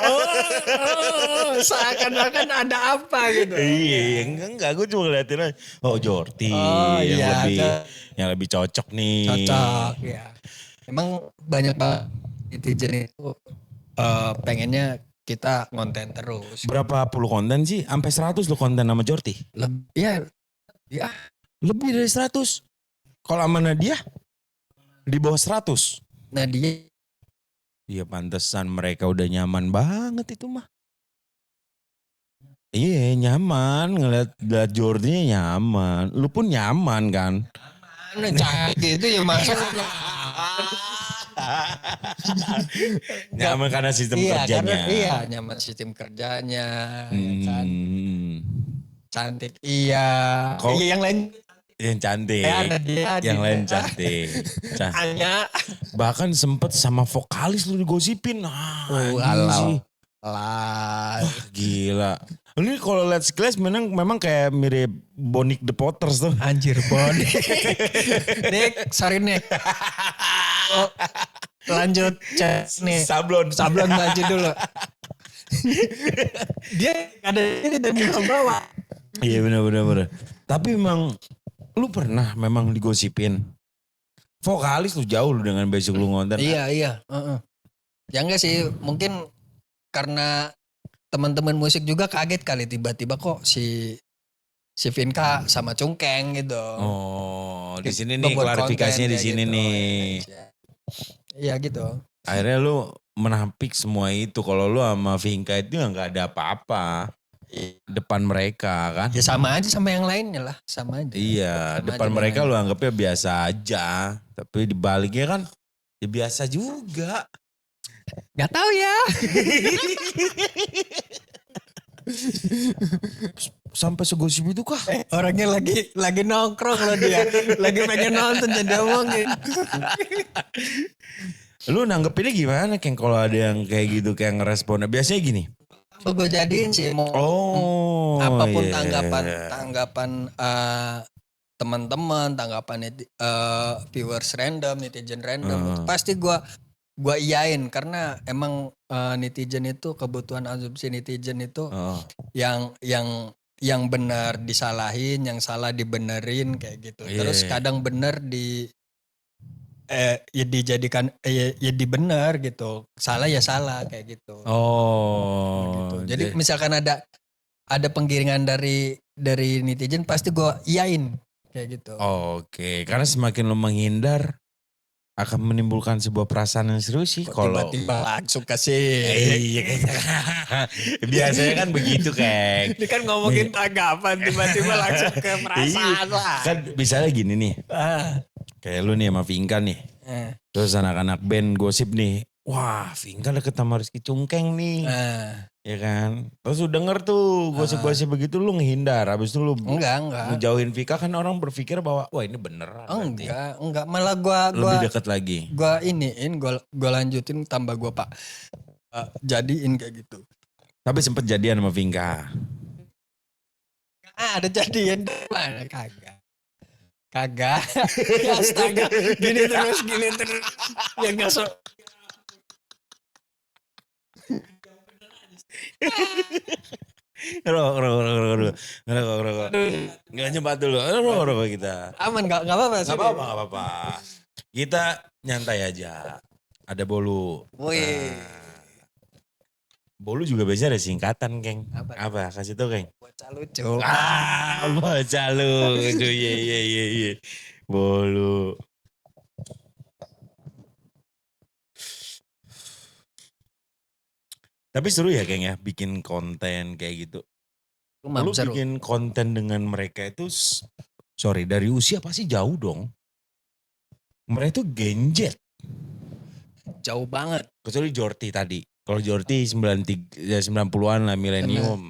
Seakan-akan ada apa gitu. Iya enggak gue cuma ngeliatin aja. Oh Jordi yang lebih cocok nih. Cocok ya. Emang banyak banget netizen itu pengennya kita konten terus. Berapa puluh konten sih? Sampai 100 lu konten sama Jordi? Ya. Lebih dari 100. Kalau sama Nadia di bawah 100. Nadia. Iya pantesan mereka udah nyaman banget itu mah. Iya nyaman ngeliat Jordi nyaman. Lu pun nyaman kan? Cantik itu ya masuk. Nyaman karena sistem kerjanya. Iya nyaman sistem kerjanya. Kan. Cantik iya. Yang lain yang cantik. Yang lain cantik. Hanya. Bahkan sempet sama vokalis lu digosipin. Sih. Gila. Ini kalau lihat sekilas memang kayak mirip Bonik the Potters tuh. Anjir Bonik. Nick, sorry Nick. Lanjut nih. Sablon lanjut dulu. Dia ada ini dan dia bawa. Iya benar. Tapi memang lu pernah memang digosipin. Vokalis lu jauh lu dengan basic lu ngonten. Iya. Ya enggak sih, mungkin karena teman-teman musik juga kaget kali tiba-tiba kok si Vinka sama Cungkeng gitu. Oh, di sini nih klarifikasinya di sini gitu, nih. Iya gitu. Akhirnya lu menampik semua itu. Kalau lu sama Vinka itu nggak ada apa-apa. Depan mereka kan. Ya sama aja sama yang lainnya lah. Sama aja. Iya sama depan mereka lu anggapnya biasa aja. Tapi dibaliknya kan ya biasa juga. Gak tahu ya. Sampai segosip itu kah? Orangnya lagi nongkrong loh dia. Lagi pengen nonton jadi omongin. Lu nanggepinnya gimana Keng kalau ada yang kayak gitu kayak ngeresponnya? Biasanya gini. Gue jadiin sih mau apapun tanggapan teman-teman, tanggapan viewers random, netizen random, pasti gue iyain karena emang netizen itu kebutuhan asumsi netizen itu yang benar disalahin, yang salah dibenerin kayak gitu. Terus kadang benar ya dijadikan ya dibener gitu, salah ya salah kayak gitu. Oh gitu. Jadi misalkan ada penggiringan dari dari netizen pasti gue iyain kayak gitu. Oke, karena semakin lo menghindar akan menimbulkan sebuah perasaan yang serius sih. Kok Kalau tiba-tiba langsung kasih. iya biasanya kan begitu Keng. Ini kan ngomongin tanggapan tiba-tiba langsung ke perasaan lah. Kan misalnya gini nih, Ah. kayak lu nih sama Vinka nih. Terus anak-anak band gosip nih, wah Vinka deket sama Rizky Cungkeng nih. Ya kan, terus lu denger tuh gosip-gosip begitu lu ngehindar. Habis itu lu Enggak. ngejauhin Vika, kan orang berpikir bahwa wah ini beneran. Enggak, malah gua lebih dekat lagi. Gua gua lanjutin tambah gua Pak. Jadiin kayak gitu. Tapi sempet jadian sama Vinka. Ada jadian mana kagak. Ya astaga, gini terus. Ya enggak Rokok. Nggak nyebat dulu. Rokok kita. Aman enggak apa-apa sih. Nggak apa-apa. Kita nyantai aja. Ada Bolu. Wih. Bolu juga biasanya ada singkatan, Keng. Apa? Kasih tau, Keng. Bocah lucu. Bocah lucu. Iya. Bolu. Tapi seru ya Keng ya, bikin konten kayak gitu. Lu bikin konten dengan mereka itu, dari usia pasti jauh dong. Mereka itu genjet. Jauh banget. Kecuali Jorti tadi. Kalau Jorti 90-an lah, milenial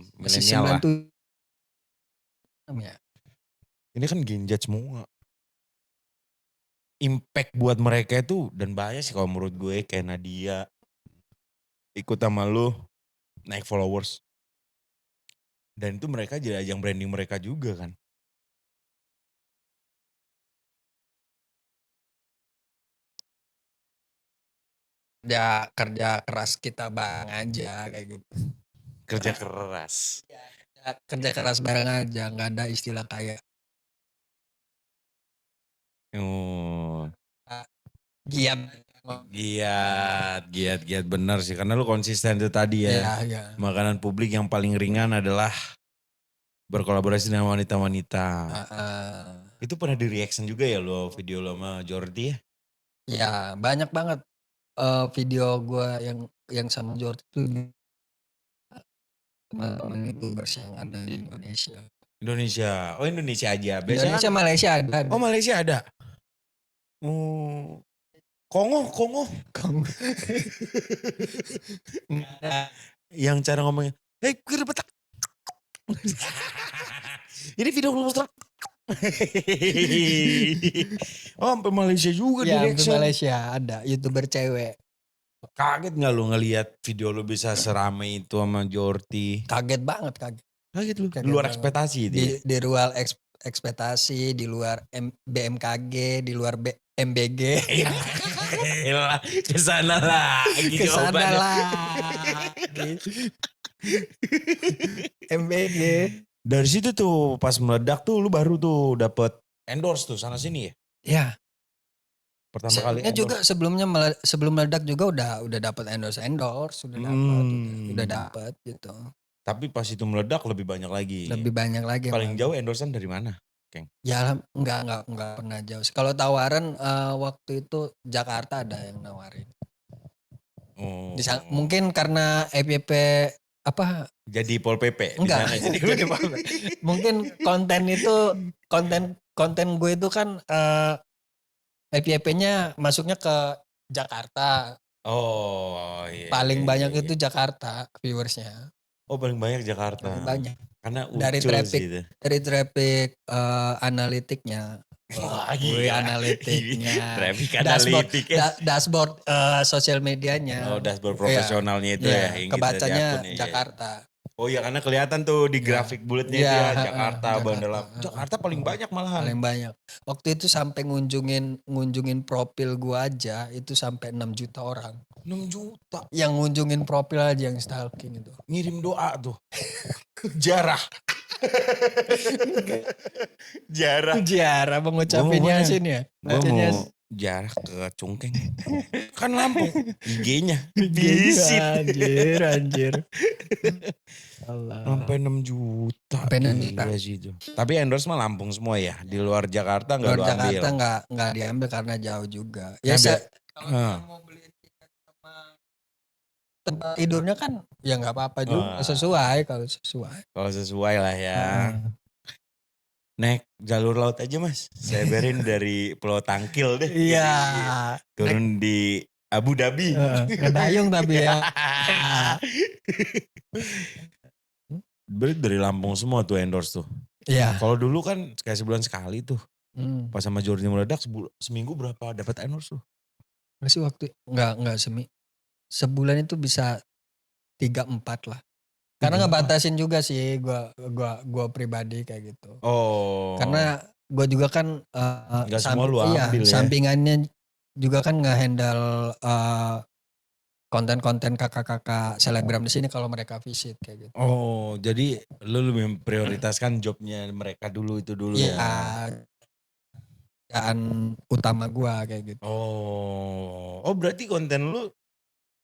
lah. Ini kan genjet semua. Impact buat mereka itu, dan banyak sih kalau menurut gue, kayak Nadia. Ikut sama lu, naik followers. Dan itu mereka jadi ajang branding mereka juga kan. Ya kerja keras kita bareng aja kayak gitu. Kerja keras. Ya, kerja keras bareng aja, gak ada istilah kayak. Giat bener sih. Karena lu konsisten itu tadi ya. Iya. Makanan publik yang paling ringan adalah berkolaborasi dengan wanita-wanita. Itu pernah di reaction juga ya lo, video lo sama Jordi ya? Ya banyak banget video gue yang sama Jordi itu. Teman-teman itu yang ada di Indonesia. Oh Indonesia aja. Biasanya Indonesia, Malaysia ada. Oh Malaysia ada. Kongo. Yang cara ngomongnya, kira betak. Ini video belum serak. Oh sampai Malaysia juga di reaction. Sampai Malaysia ada YouTuber cewek. Kaget gak lu ngelihat video lu bisa seramai itu sama Jordi? Kaget banget. Kaget lu? Di luar ekspektasi itu ya? Di luar ekspektasi, di luar BMKG, di luar MBG. Kesana lagi. MBG. Dari situ tuh pas meledak tuh lu baru tuh dapet endorse tuh sana sini ya? Iya. Pertama kali endorse. Juga sebelum meledak juga udah dapat endorse udah dapat gitu. Tapi pas itu meledak lebih banyak lagi. Paling jauh endorsean dari mana, Keng? Ya enggak pernah jauh. Kalau tawaran waktu itu Jakarta ada yang nawarin. Mungkin karena EPP apa? Jadi Pol PP. Enggak. Jadi mungkin konten gue itu kan FYP-nya masuknya ke Jakarta. Oh iya. Paling banyak itu Jakarta viewersnya. Oh paling banyak Jakarta. Paling banyak. Karena dari traffic analitiknya. Analitiknya. Traffic analitiknya. Dashboard sosial medianya. Oh dashboard profesionalnya itu ya. Kebacanya Jakarta. Oh iya karena kelihatan tuh di grafik bulatnya dia Jakarta, Bandar. Jakarta paling banyak malahan. Paling banyak. Waktu itu sampai ngunjungin profil gua aja itu sampai 6 juta orang. 6 juta? Yang ngunjungin profil aja yang stalking itu. Ngirim doa tuh. Jarah mengucapin Yasin ya. jarak ke Cungkeng. Kan Lampung, IG-nya Visit. visit. Anjir. Sampai 6 juta. Sampai 6 juta. Gila sih itu. Tapi endorse mah Lampung semua ya. Di luar Jakarta nggak Luar lu ambil. Jakarta nggak diambil karena jauh juga. Ya kalau mau beli tiket sama tempat tidurnya kan ya nggak apa-apa juga, sesuai kalau sesuai. Kalau sesuai lah ya. Naik jalur laut aja Mas. Saya berin dari Pulau Tangkil deh. Iya. Turun di Abu Dhabi. Ngedayung tapi ya. Berarti dari Lampung semua tuh endorse tuh. Iya. Kalau dulu kan kayak sebulan sekali tuh. Pas sama Jordi meledak seminggu berapa dapat endorse tuh? Masih waktu enggak sebulan itu bisa 3-4 lah. Karena ngebatasin juga sih gua pribadi kayak gitu. Oh. Karena gua juga kan nggak semua lu ambil ya. sampingannya juga kan nge-handle konten-konten kakak-kakak selebgram di sini kalau mereka visit kayak gitu. Oh, jadi lu lebih memprioritaskan jobnya mereka dulu itu dulu ya. Kerjaan utama gua kayak gitu. Oh, berarti konten lu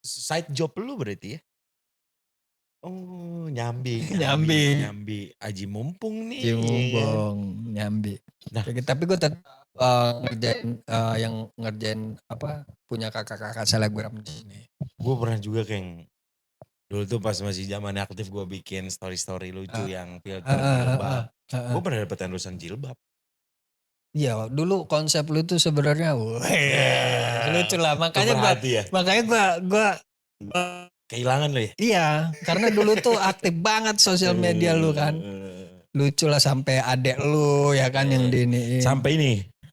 side job lu berarti ya? Oh, nyambi. Aji mumpung nih. Nyambi. Nah, tapi gue tetap ngerjain punya kakak-kakak selebgram di sini. Gue pernah juga kayak dulu tuh pas masih zaman aktif gue bikin story lucu yang filter jilbab. Gue pernah dapet endorsean jilbab. Iya, dulu konsep lu tuh sebenarnya lucu lah. Makanya gue kehilangan lo ya? Iya, karena dulu tuh aktif banget sosial media lu kan. Lucu lah sampai adek lu ya kan yang diiniin.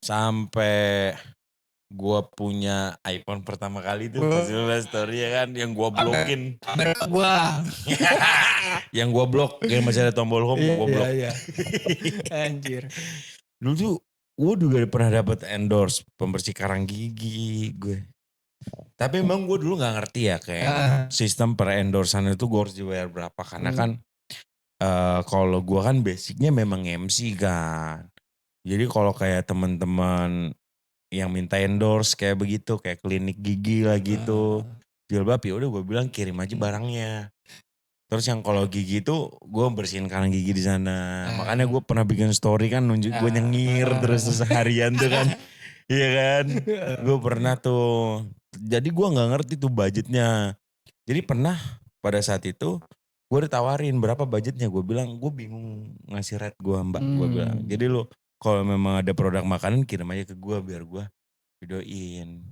Sampai gue punya iPhone pertama kali tuh pas story ya kan yang gue blokin. Yang gue blok, yang masih ada tombol home gue blok. Iya. Anjir. Dulu tuh gue juga pernah dapet endorse pembersih karang gigi gue. Tapi emang gue dulu gak ngerti ya kayak sistem per endorsean itu gue harus dibayar berapa. Karena kan kalau gue kan basicnya memang MC kan. Jadi kalau kayak teman-teman yang minta endorse kayak begitu, kayak klinik gigi lah gitu, jilbab ya udah gue bilang kirim aja barangnya. Terus yang kalau gigi itu gue bersihin karang gigi di sana. Makanya gue pernah bikin story kan nunjuk gue nyengir terus seharian tuh kan. Iya kan, gue pernah tuh. Jadi gue nggak ngerti tuh budgetnya. Jadi pernah pada saat itu gue ditawarin berapa budgetnya. Gue bilang gue bingung ngasih rate gue mbak. Gue bilang jadi lo kalau memang ada produk makanan kirim aja ke gue biar gue videoin.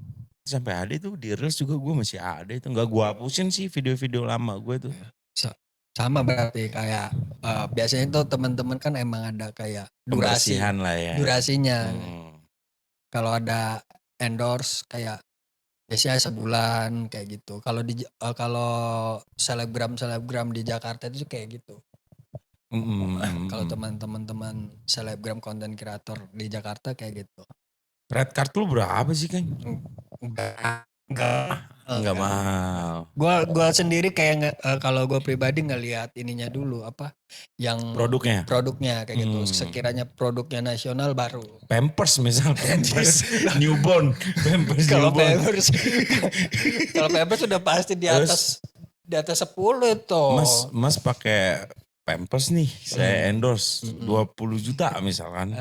Sampai ada itu di Reels juga gue masih ada itu. Gak gue hapusin sih video-video lama gue tuh. Sama berarti kayak biasanya tuh teman-teman kan emang ada kayak pembersihan lah ya. Durasinya. Kalau ada endorse kayak biasanya sebulan kayak gitu. Kalau selebgram di Jakarta itu kayak gitu. Kalau teman-teman selebgram konten kreator di Jakarta kayak gitu. Red card lu berapa sih kan? Enggak mahal. Gua sendiri kayak kalau gue pribadi ngelihat ininya dulu apa yang produknya kayak gitu. Sekiranya produknya nasional baru. Pampers misal Pampers newborn. Kalau Pampers sudah pasti di atas 10 tuh. Mas pakai Pampers nih, saya endorse 20 juta misalkan.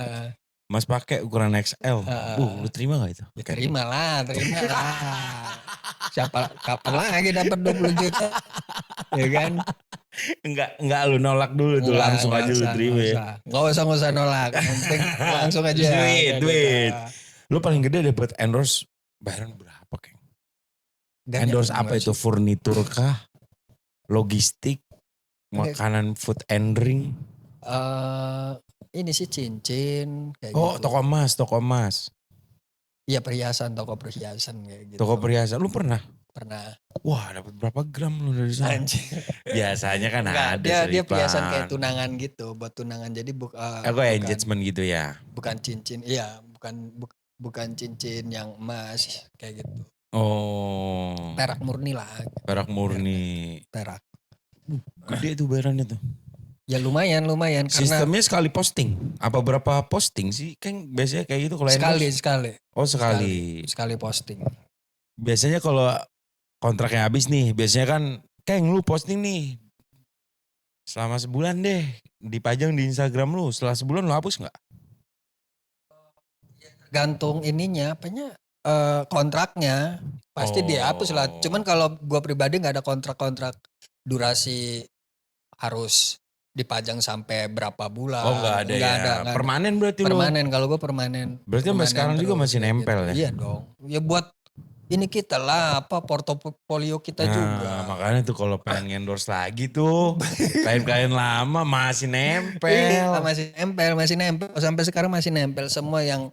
Mas pakai ukuran XL. Lu terima gak itu? Ya, terima lah. Siapa kapan lagi dapat 20 juta? Ya kan? Enggak lu nolak dulu tuh, langsung aja lu terima. Enggak usah nolak. Penting langsung aja. Duit. Lu paling gede dapat endorse bayaran berapa, Keng? Endorse apa itu? Furnitur kah? Logistik? Makanan food and drink? Ini sih cincin kayak gitu. Toko emas. Iya, toko perhiasan kayak gitu. Toko perhiasan, lu pernah? Pernah. Wah, dapat berapa gram lu dari sana? Biasanya kan ada dia perhiasan kayak tunangan gitu, buat tunangan. Jadi engagement gitu ya. Bukan cincin, iya, bukan cincin yang emas kayak gitu. Oh. Perak murni lah. Perak murni. Perak. Gede tuh bayarannya tuh. Ya lumayan karena Sistemnya sekali posting. Apa berapa posting sih? Kan biasanya kayak gitu kalau endorse. sekali. Oh sekali. Sekali posting. Biasanya kalau kontraknya habis nih, biasanya kan Keng lu posting nih selama sebulan deh, dipajang di Instagram lu. Setelah sebulan lu hapus nggak? Gantung ininya apanya kontraknya pasti dihapus lah. Cuman kalau gue pribadi nggak ada kontrak durasi harus dipajang sampai berapa bulan. Oh nggak ada ya. Permanen berarti lu. Permanen, kalau gue permanen. Berarti sampai sekarang juga masih nempel ya? Iya dong. Ya buat ini kita lah, apa portofolio kita juga. Makanya tuh kalau pengen endorse lagi tuh, klien-klien lama masih nempel. Masih nempel. Sampai sekarang masih nempel semua yang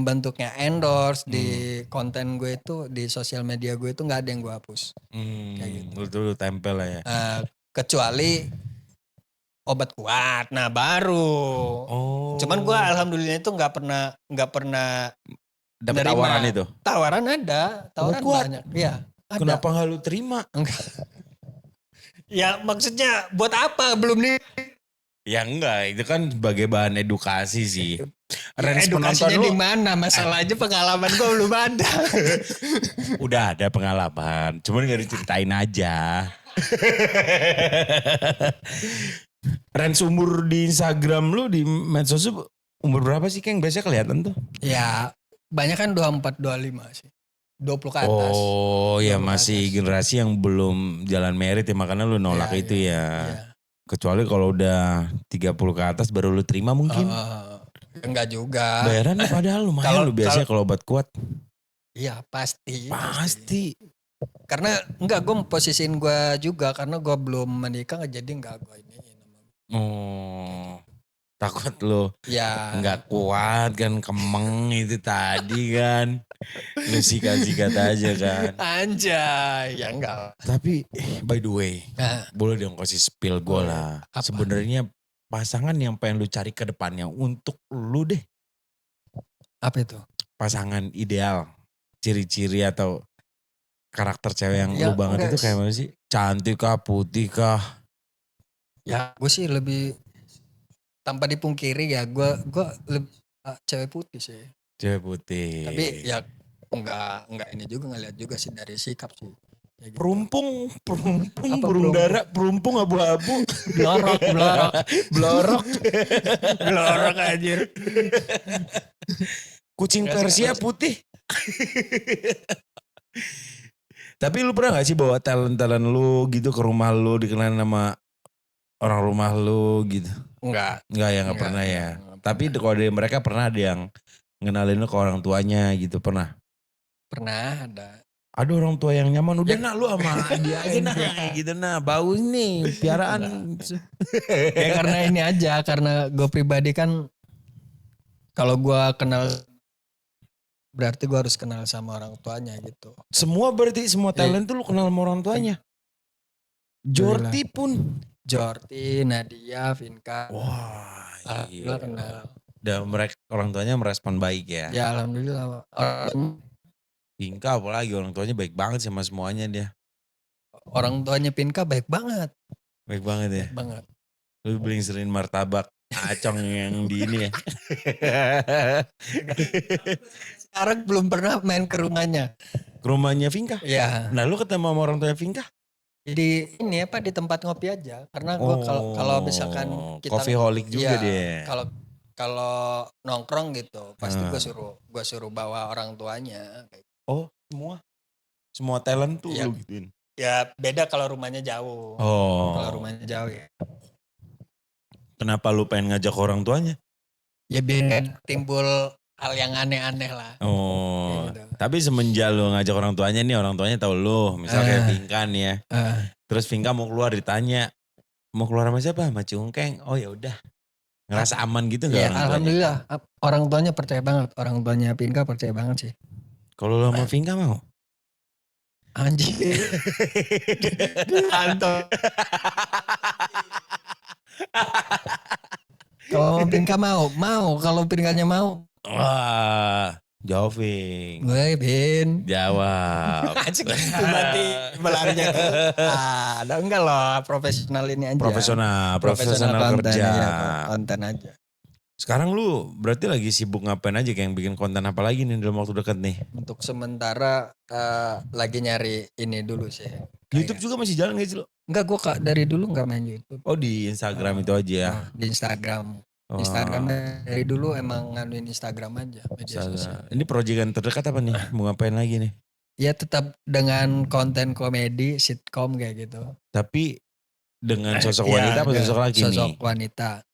bentuknya endorse di konten gue itu, di sosial media gue itu nggak ada yang gue hapus. Kayak gitu. Lu tempel lah ya. Kecuali obat kuat, nah baru. Cuman gue alhamdulillah itu nggak pernah dapat tawaran itu. Tawaran ada, tawaran banyak. Iya. Kenapa nggak lu terima? Enggak. Ya maksudnya buat apa belum nih? Ya enggak, itu kan sebagai bahan edukasi sih. Edukasinya di mana? Masalah aja pengalaman gue belum ada. Udah ada pengalaman, cuman gak diceritain aja. Range umur di Instagram lu di medsos umur berapa sih Keng? Biasanya kelihatan tuh. Ya banyak kan 24, 25 sih. 20 ke atas. Oh ya masih generasi yang belum jalan merit ya, makanya lu nolak itu ya. Kecuali kalau udah 30 ke atas baru lu terima mungkin. Enggak juga. Bayaran padahal lumayan lu biasanya kalau obat kuat. Iya pasti. Karena enggak, gue posisiin gue juga karena gue belum menikah jadi enggak gue ini. Takut lo enggak kuat kan, kemeng itu tadi kan. Lu sikat-sikat aja kan. Anjay, ya enggak. Tapi by the way, boleh dong kasih spill gue lah. Sebenarnya pasangan yang pengen lu cari ke depannya untuk lu deh. Apa itu? Pasangan ideal, ciri-ciri atau karakter cewek yang lu banget itu kayak mana sih? Cantik kah, putih kah? Ya gue sih lebih, tanpa dipungkiri ya gue lebih cewek putih sih. Cewek putih. Tapi ya enggak ini juga, ngeliat juga sih dari sikap sih. Ya gitu. Perumpung burung dara, perumpung abu-abu. Blorok anjir. Kucing Persia putih. Tapi lu pernah gak sih bawa talent lu gitu ke rumah lu, dikenalin sama orang rumah lu gitu? Enggak pernah ya. Tapi kalau dari mereka pernah ada yang ngenalin lu ke orang tuanya gitu, pernah? Pernah ada. Ada orang tua yang nyaman, udah nak lu sama dia aja nah gitu nah, bau nih piaraan. Ya karena ini aja, karena gue pribadi kan kalau gue kenal berarti gue harus kenal sama orang tuanya gitu. Berarti semua talent tuh lu kenal sama orang tuanya? Jorti pun? Jorti, Nadia, Vinka. Wah iya. Gue kenal. Dan mereka, orang tuanya merespon baik ya? Ya alhamdulillah. Vinka apalagi orang tuanya baik banget sama semuanya dia. Orang tuanya Vinka baik banget. Baik banget ya? Baik banget. Lu beli sering martabak acong yang di ini ya? Sekarang belum pernah main ke rumahnya. Ke rumahnya Vinka? Iya. Nah lu ketemu sama orang tuanya Vinka? Jadi ini apa, di tempat ngopi aja. Karena gue kalau misalkan kita coffee holic juga dia. Kalau nongkrong gitu pasti gue suruh bawa orang tuanya. Oh semua talent tuh lu gituin? Ya beda kalau rumahnya jauh. Kalau rumahnya jauh ya. Kenapa lu pengen ngajak orang tuanya? Ya biar timbul hal yang aneh-aneh lah. Gitu. Tapi semenjak lu ngajak orang tuanya nih, orang tuanya tahu lu, misalnya kayak Vinka nih ya. Terus Vinka mau keluar ditanya, mau keluar sama siapa? Sama Cungkeng. Oh ya udah. Ngerasa aman gitu gak? Ya alhamdulillah, orang tuanya percaya banget. Orang tuanya Vinka percaya banget sih. Kalau lu sama Vinka mau? Anjir. Anto. Kalau Vinka mau. Kalau Vinkanya mau. Wah, Joving. Gue Bin. Jawab. Asik berarti melarinya ke ada enggak loh profesional ini aja. Profesional konten, kerja. ya, konten aja. Sekarang lu berarti lagi sibuk ngapain aja, kayak bikin konten apa lagi nih dalam waktu dekat nih? Untuk sementara lagi nyari ini dulu sih. YouTube juga masih jalan gak sih lo? Enggak, gue dari dulu enggak main YouTube. Oh di Instagram itu aja ya? Di Instagram. Oh. Instagram dari dulu emang nganuin Instagram aja. Media sosial. Ini proyekan terdekat apa nih? Mau ngapain lagi nih? Ya tetap dengan konten komedi, sitkom kayak gitu. Tapi dengan sosok wanita apa sosok laki nih? Sosok wanita.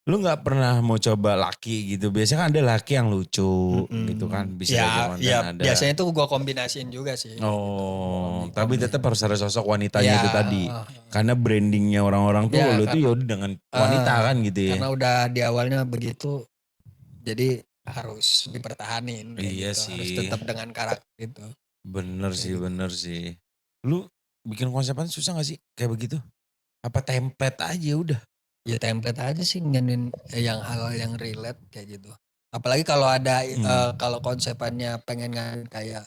Lu gak pernah mau coba laki gitu? Biasanya kan ada laki yang lucu gitu kan. Bisa ya, ada. Biasanya itu gue kombinasiin juga sih. Oh, tapi tetap harus ada sosok wanitanya itu tadi. Karena brandingnya orang-orang tuh lu itu yaudah dengan wanita kan gitu ya. Karena udah di awalnya begitu. Jadi harus dipertahanin. Iya gitu. sih. Harus tetap dengan karakter itu. Bener sih. Lu bikin konsepan susah gak sih kayak begitu? Apa template aja udah? Ya template aja sih ngenin yang hal yang relate kayak gitu. Apalagi kalau ada kalau konsepannya pengen kayak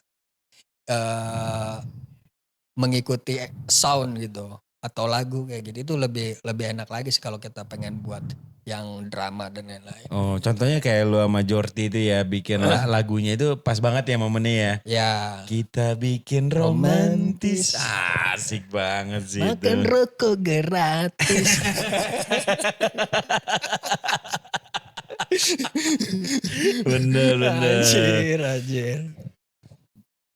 mengikuti sound gitu atau lagu kayak gitu, itu lebih enak lagi sih kalau kita pengen buat yang drama dan lain-lain. Oh, contohnya kayak lu sama Jorti itu ya bikin lagunya itu pas banget ya momennya ya. Ya. Kita bikin romantis. Asik banget sih itu. Makan rokok gratis. Bener. Anjir.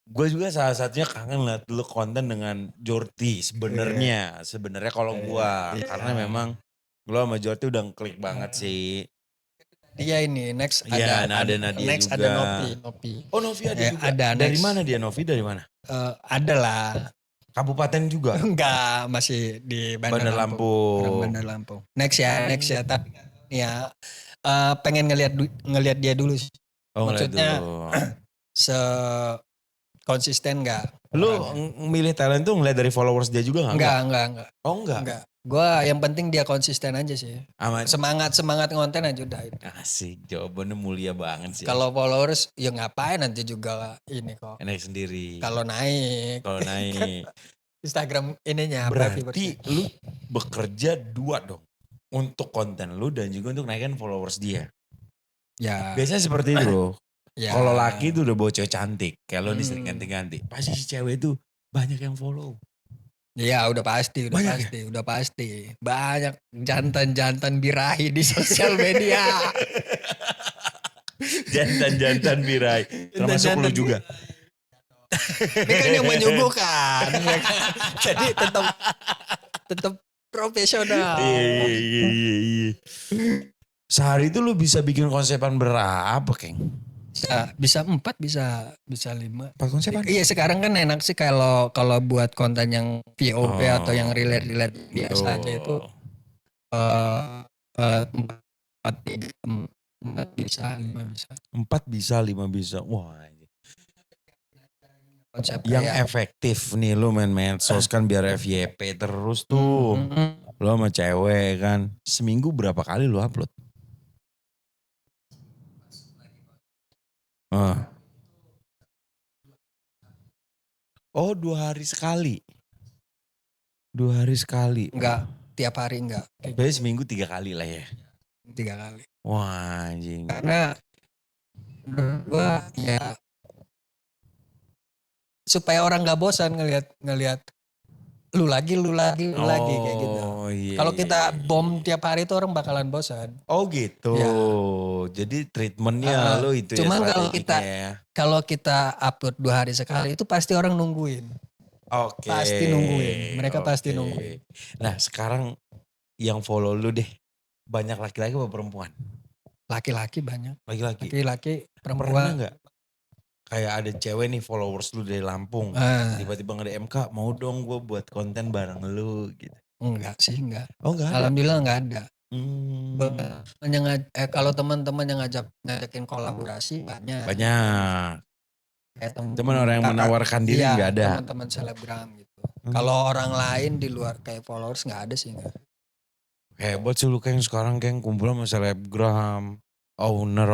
Gue juga salah satunya kangen liat lu konten dengan Jorti sebenarnya kalau gue karena memang lu sama Jorti udah klik banget sih. Dia ini next ada Nadia next juga. Ada Novi. Oh Novi ada juga. Ada dari mana dia Novi dari mana? Ada lah. Kabupaten juga? Enggak, masih di Bandar Lampung. Next ya. Tapi ya pengen ngelihat dia dulu sih. Oh, maksudnya konsisten enggak? Lu milih talent tuh ngeliat dari followers dia juga enggak? Enggak. Oh enggak? Gua yang penting dia konsisten aja sih. Aman. Semangat ngonten aja udah. Asik, jawabannya mulia banget sih. Kalau followers ya ngapain, nanti juga ini kok. Naik sendiri. Kalau naik. Instagram ininya. Berarti lu bekerja dua dong. Untuk konten lu dan juga untuk naikin followers dia. Ya. Biasanya seperti itu loh. Ya. Kalau laki itu udah bawa cewek cantik. Kayak lo nih sering ganti-ganti. Pasti si cewek itu banyak yang follow. Ya udah pasti. Banyak jantan-jantan birahi di sosial media. Jantan-jantan birahi. Termasuk lu juga. Ini kan yang menyuguhkan. Jadi tetap profesional. Iya. Sehari itu lu bisa bikin konsepan berapa, Keng? Bisa 4, bisa 5. 4 konsepan? Iya, sekarang kan enak sih kalau buat konten yang VOV atau yang relate biasa aja itu 4 bisa, 5 bisa. 4 bisa, 5 bisa. Wah. Konsep yang efektif nih lu main medsos kan biar FYP terus tuh. Lu sama cewek kan. Seminggu berapa kali lu upload? Oh 2 hari sekali. 2 hari sekali. Enggak, tiap hari enggak. Berarti seminggu 3 kali lah ya. 3 kali. Wah anjing. Karena gua ya supaya orang gak bosan ngelihat lu lagi kayak gitu. Iya, kalau kita bom tiap hari itu orang bakalan bosan. Oh gitu. Ya. Jadi treatmentnya lu itu cuman ya. Kalau kita upload 2 hari sekali itu pasti orang nungguin. Oke. Pasti nungguin. Mereka pasti nungguin. Nah sekarang yang follow lu deh banyak laki-laki atau perempuan? Laki-laki banyak. Laki-laki. Perempuan. Pernah nggak? Kayak ada cewek nih followers lu dari Lampung. Tiba-tiba nge-DM, Kak mau dong gue buat konten bareng lu gitu. Enggak sih, enggak. Oh enggak ada? Alhamdulillah enggak ada. Kalau teman-teman yang ngajakin kolaborasi banyak. Teman orang yang menawarkan diri enggak ada. Teman-teman selebgram gitu. Kalau orang lain di luar kayak followers enggak ada sih enggak. Hebat sih lu Keng sekarang Keng kumpul sama selebgram. Owner.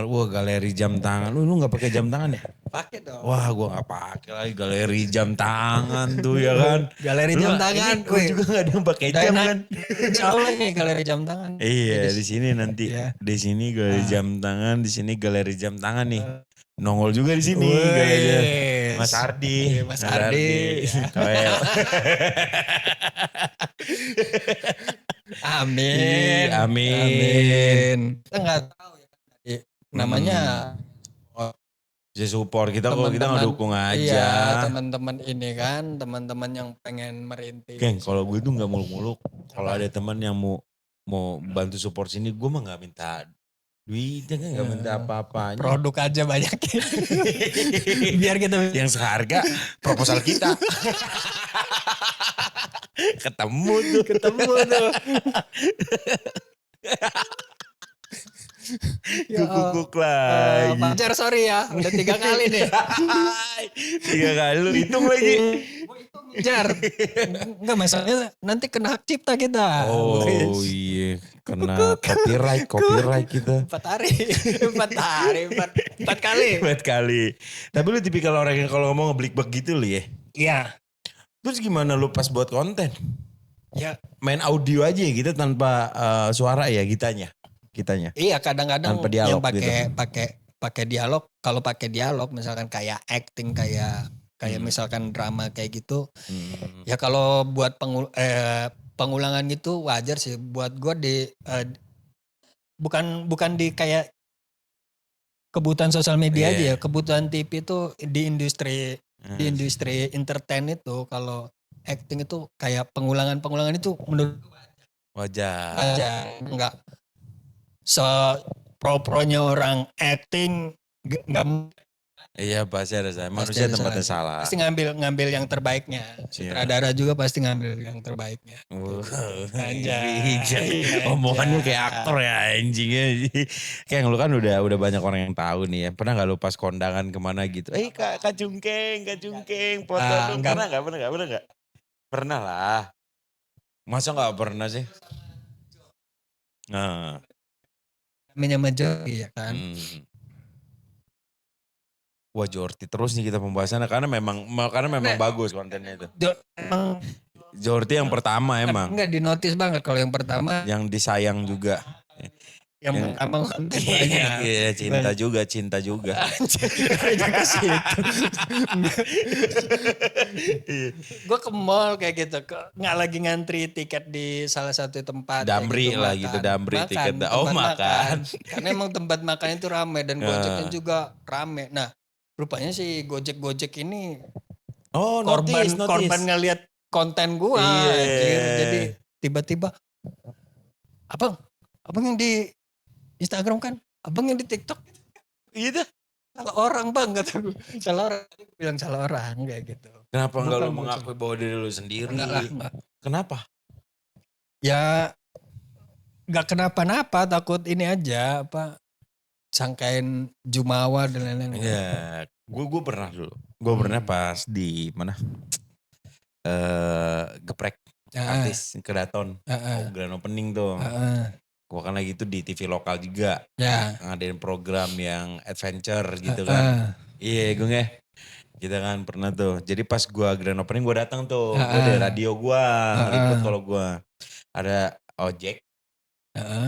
Wah, galeri jam tangan. Lu gak pakai jam tangan ya? Pakai dong. Wah, gua gak pakai lagi galeri jam tangan tuh ya kan. Galeri jam tangan. Gue juga gak ada yang pakai jam kan. Insya Allah nih galeri jam tangan. Iya, di sini nanti. Ya. Di sini galeri jam tangan, di sini galeri jam tangan nih. Nongol juga di sini galeri Mas Ardi. Mas Ardi. Ya. Amin. Kita nggak tahu ya. Namanya support kita kok, kita ngedukung aja. Iya, teman-teman ini kan, teman-teman yang pengen merintis. Geng, kalau gue tuh nggak muluk-muluk. Kalau ada teman yang mau bantu support sini, gue mah nggak minta duitnya, kan nggak minta apa-apanya. Produk aja banyak. Biar kita yang seharga proposal kita. Ketemu tuh. Kukuk lagi. Pacar sorry ya, udah 3 kali nih. 3 kali lu hitung lagi. Jar, enggak masalahnya nanti kena hak cipta kita. Oh iya, kena copyright kita. 4 kali. 4 kali. Tapi lu tipikal orang yang kalau ngomong ngeblik-bek gitu lu ya? Iya. Terus gimana lu pas buat konten? Ya. Main audio aja gitu tanpa suara ya kitanya? Iya, kadang-kadang dialog, yang pakai dialog. Kalau pakai dialog misalkan kayak acting kayak misalkan drama kayak gitu. Ya kalau buat pengulangan gitu wajar sih buat gue bukan di kayak kebutuhan sosial media aja ya, kebutuhan TV itu di industri entertain itu kalau acting itu kayak pengulangan itu menurut wajar. Enggak pro-pronya orang acting enggak. Iya pasti ada salah. Manusia tempatnya salah. Pasti ngambil yang terbaiknya. Sutradara juga pasti ngambil yang terbaiknya. Anjing. Omongannya kayak aktor ya anjingnya. Kayak lu kan udah banyak orang yang tahu nih ya. Pernah gak lu pas kondangan kemana gitu? Kak Cungkeng. Foto dong. Pernah gak? Pernah lah. Masa gak pernah sih? Nah. Namanya Jorti ya kan. Wah Jorti terus nih kita pembahasannya karena memang bagus kontennya itu. Jorti yang pertama emang. Enggak dinotis banget kalau yang pertama. Yang disayang juga. Yang pertama konten banyak. Iya cinta juga. Gue ke mall kayak gitu, nggak lagi ngantri tiket di salah satu tempat. Damri gitu, lah gitu, Damri tiket. Makan. Karena emang tempat makan itu rame dan Gojeknya juga rame. Nah rupanya si Gojek ini korban ngeliat konten gue. Jadi tiba-tiba abang yang di Instagram kan, abang yang di TikTok. Iya dah. Salah orang bang, kata gue. Bilang salah orang kayak gitu. Kenapa enggak lu mengakui bahwa diri lu sendiri? Enggak. Kenapa? Ya enggak kenapa-napa, takut ini aja sangkain jumawa dan lain-lain. Ya, gue pernah dulu. Gue pernah pas di mana? Geprek artis Keraton. Grand opening tuh. Gue kan lagi itu di TV lokal juga. Ngadain program yang adventure gitu kan. Iya gue nggak. Kita kan pernah tuh. Jadi pas gue grand opening gue datang tuh. Gue dari radio gue. Ikut kalau gue. Ada ojek.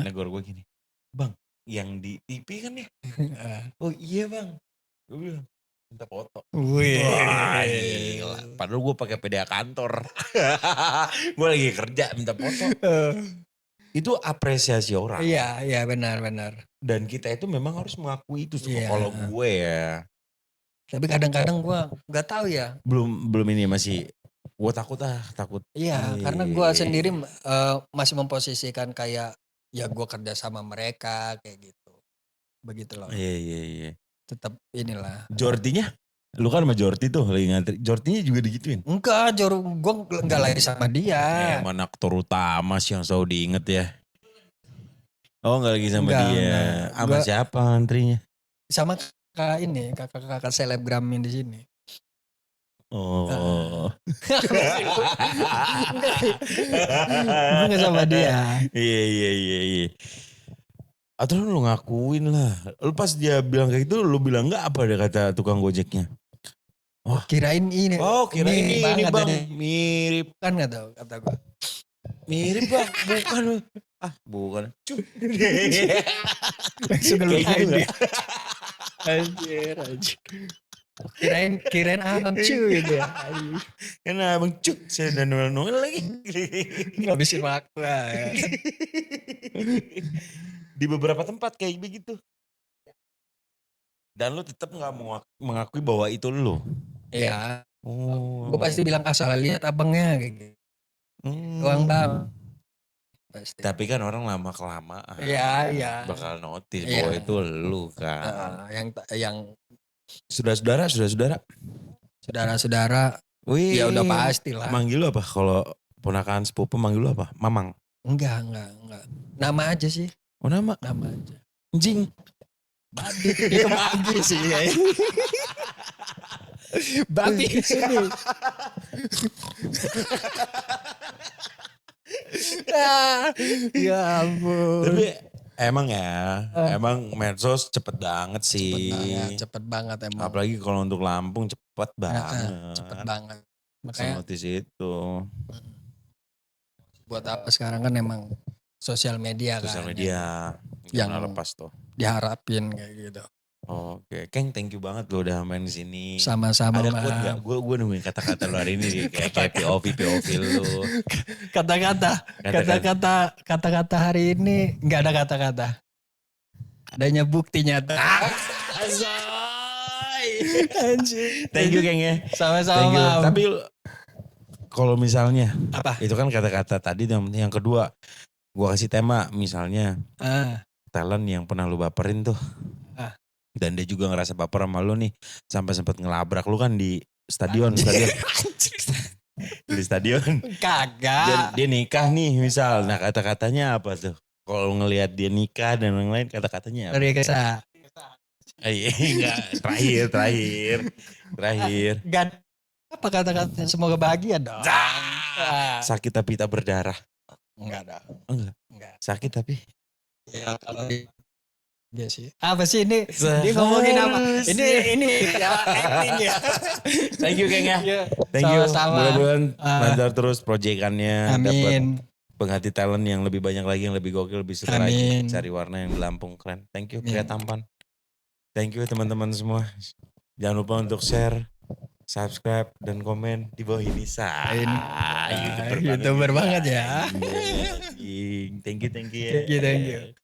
Negor gue gini. Bang yang di TV kan ya? Oh iya bang. Gue bilang. Minta foto. Wah gila. Padahal gue pakai PDA kantor. Gue lagi kerja minta foto. Itu apresiasi orang. Iya benar. Dan kita itu memang harus mengakui itu. Kalau gue ya. Tapi kadang-kadang gue gak tahu ya. Belum ini masih. Gue takut. Iya karena gue sendiri masih memposisikan kayak. Ya gue kerja sama mereka kayak gitu. Begitu loh. Iya. Tetap inilah. Jortinya? Lu kan sama Jorti tuh lagi ngantri. Jortinya juga digituin? Enggak, gue gak lagi sama dia. Emang aktor utama sih yang selalu diinget ya. Oh gak lagi sama dia. Sama siapa ngantrinya? Sama kakak selebgram yang di sini. Oh. Gue gak sama dia. Iya. Atau lu ngakuin lah. Lu pas dia bilang kayak gitu lu bilang enggak apa dia kata tukang gojeknya? Wah, kirain ini. Oh kirain ini banget bang. dari, Mirip. kan gak tahu kata gue. Mirip bang. Bukan. Bukan. Langsung Kayak gitu ngelupain dia. nggak? Anjir. Kirain abang cuy gitu ya. Karena abang cuk saya udah nol lagi. Ngabisin waktu ya. Di beberapa tempat kayak begitu. Dan lu tetap nggak mengakui bahwa itu lu. Iya. Oh. Gue pasti bilang salah lihat abangnya kayak gitu. Doang bang. Pasti. Tapi kan orang lama kelamaan. Iya. Bakal notice bahwa itu lu kan. Yang Saudara-saudara. saudara-saudara. Wih. Ya udah pasti lah. Manggil lu apa kalau ponakan sepupu manggil lu apa? Mamang? Enggak. Nama aja sih. Oh nama? Nama aja. Anjing. Babi. Itu babi sih ya. Babi sini. Ya ampun. Tapi emang emang medsos cepet banget sih. Cepet banget emang. Apalagi kalau untuk Lampung cepet banget. Cepet banget. Makanya notice itu. Buat apa sekarang kan emang sosial media kan. Sosial media. Yang lepas tuh. Diharapin kayak gitu. Oke, Keng thank you banget lo udah main di sini. Sama-sama. Ada quote gak? Gue nungguin kata-kata lu hari ini kayak POV lu. Kata-kata hari ini nggak ada kata-kata. Adanya bukti nyata. Anjir. Thank you Keng ya. Sama-sama. Tapi kalau misalnya apa? Itu kan kata-kata tadi yang kedua. Gue kasih tema misalnya. Talent yang pernah lu baperin tuh. Dan dia juga ngerasa baper sama lu nih. Sampai sempat ngelabrak lu kan di stadion. Di stadion. Kagak. Dia nikah nih misal. Nah kata-katanya apa tuh? Kalau ngelihat dia nikah dan lain-lain kata-katanya apa? Enggak. Terakhir. Gak. Apa kata-katanya? Semoga bahagia dong. Sakit tapi tak berdarah. Enggak. Sakit tapi. Ya kalau iya sih. Apa sih ini? Dia ngomongin apa? Ini ya acting ya. Thank you Keng ya. Thank you. Mudah-mudahan lancar terus proyekannya. Amin. Dapat penghati talent yang lebih banyak lagi, yang lebih gokil, lebih seru lagi. Cari warna yang di Lampung keren. Thank you Pria Tampan. Thank you teman-teman semua. Jangan lupa untuk share, subscribe, dan komen di bawah ini. YouTuber banget ya. Thank you. Thank you.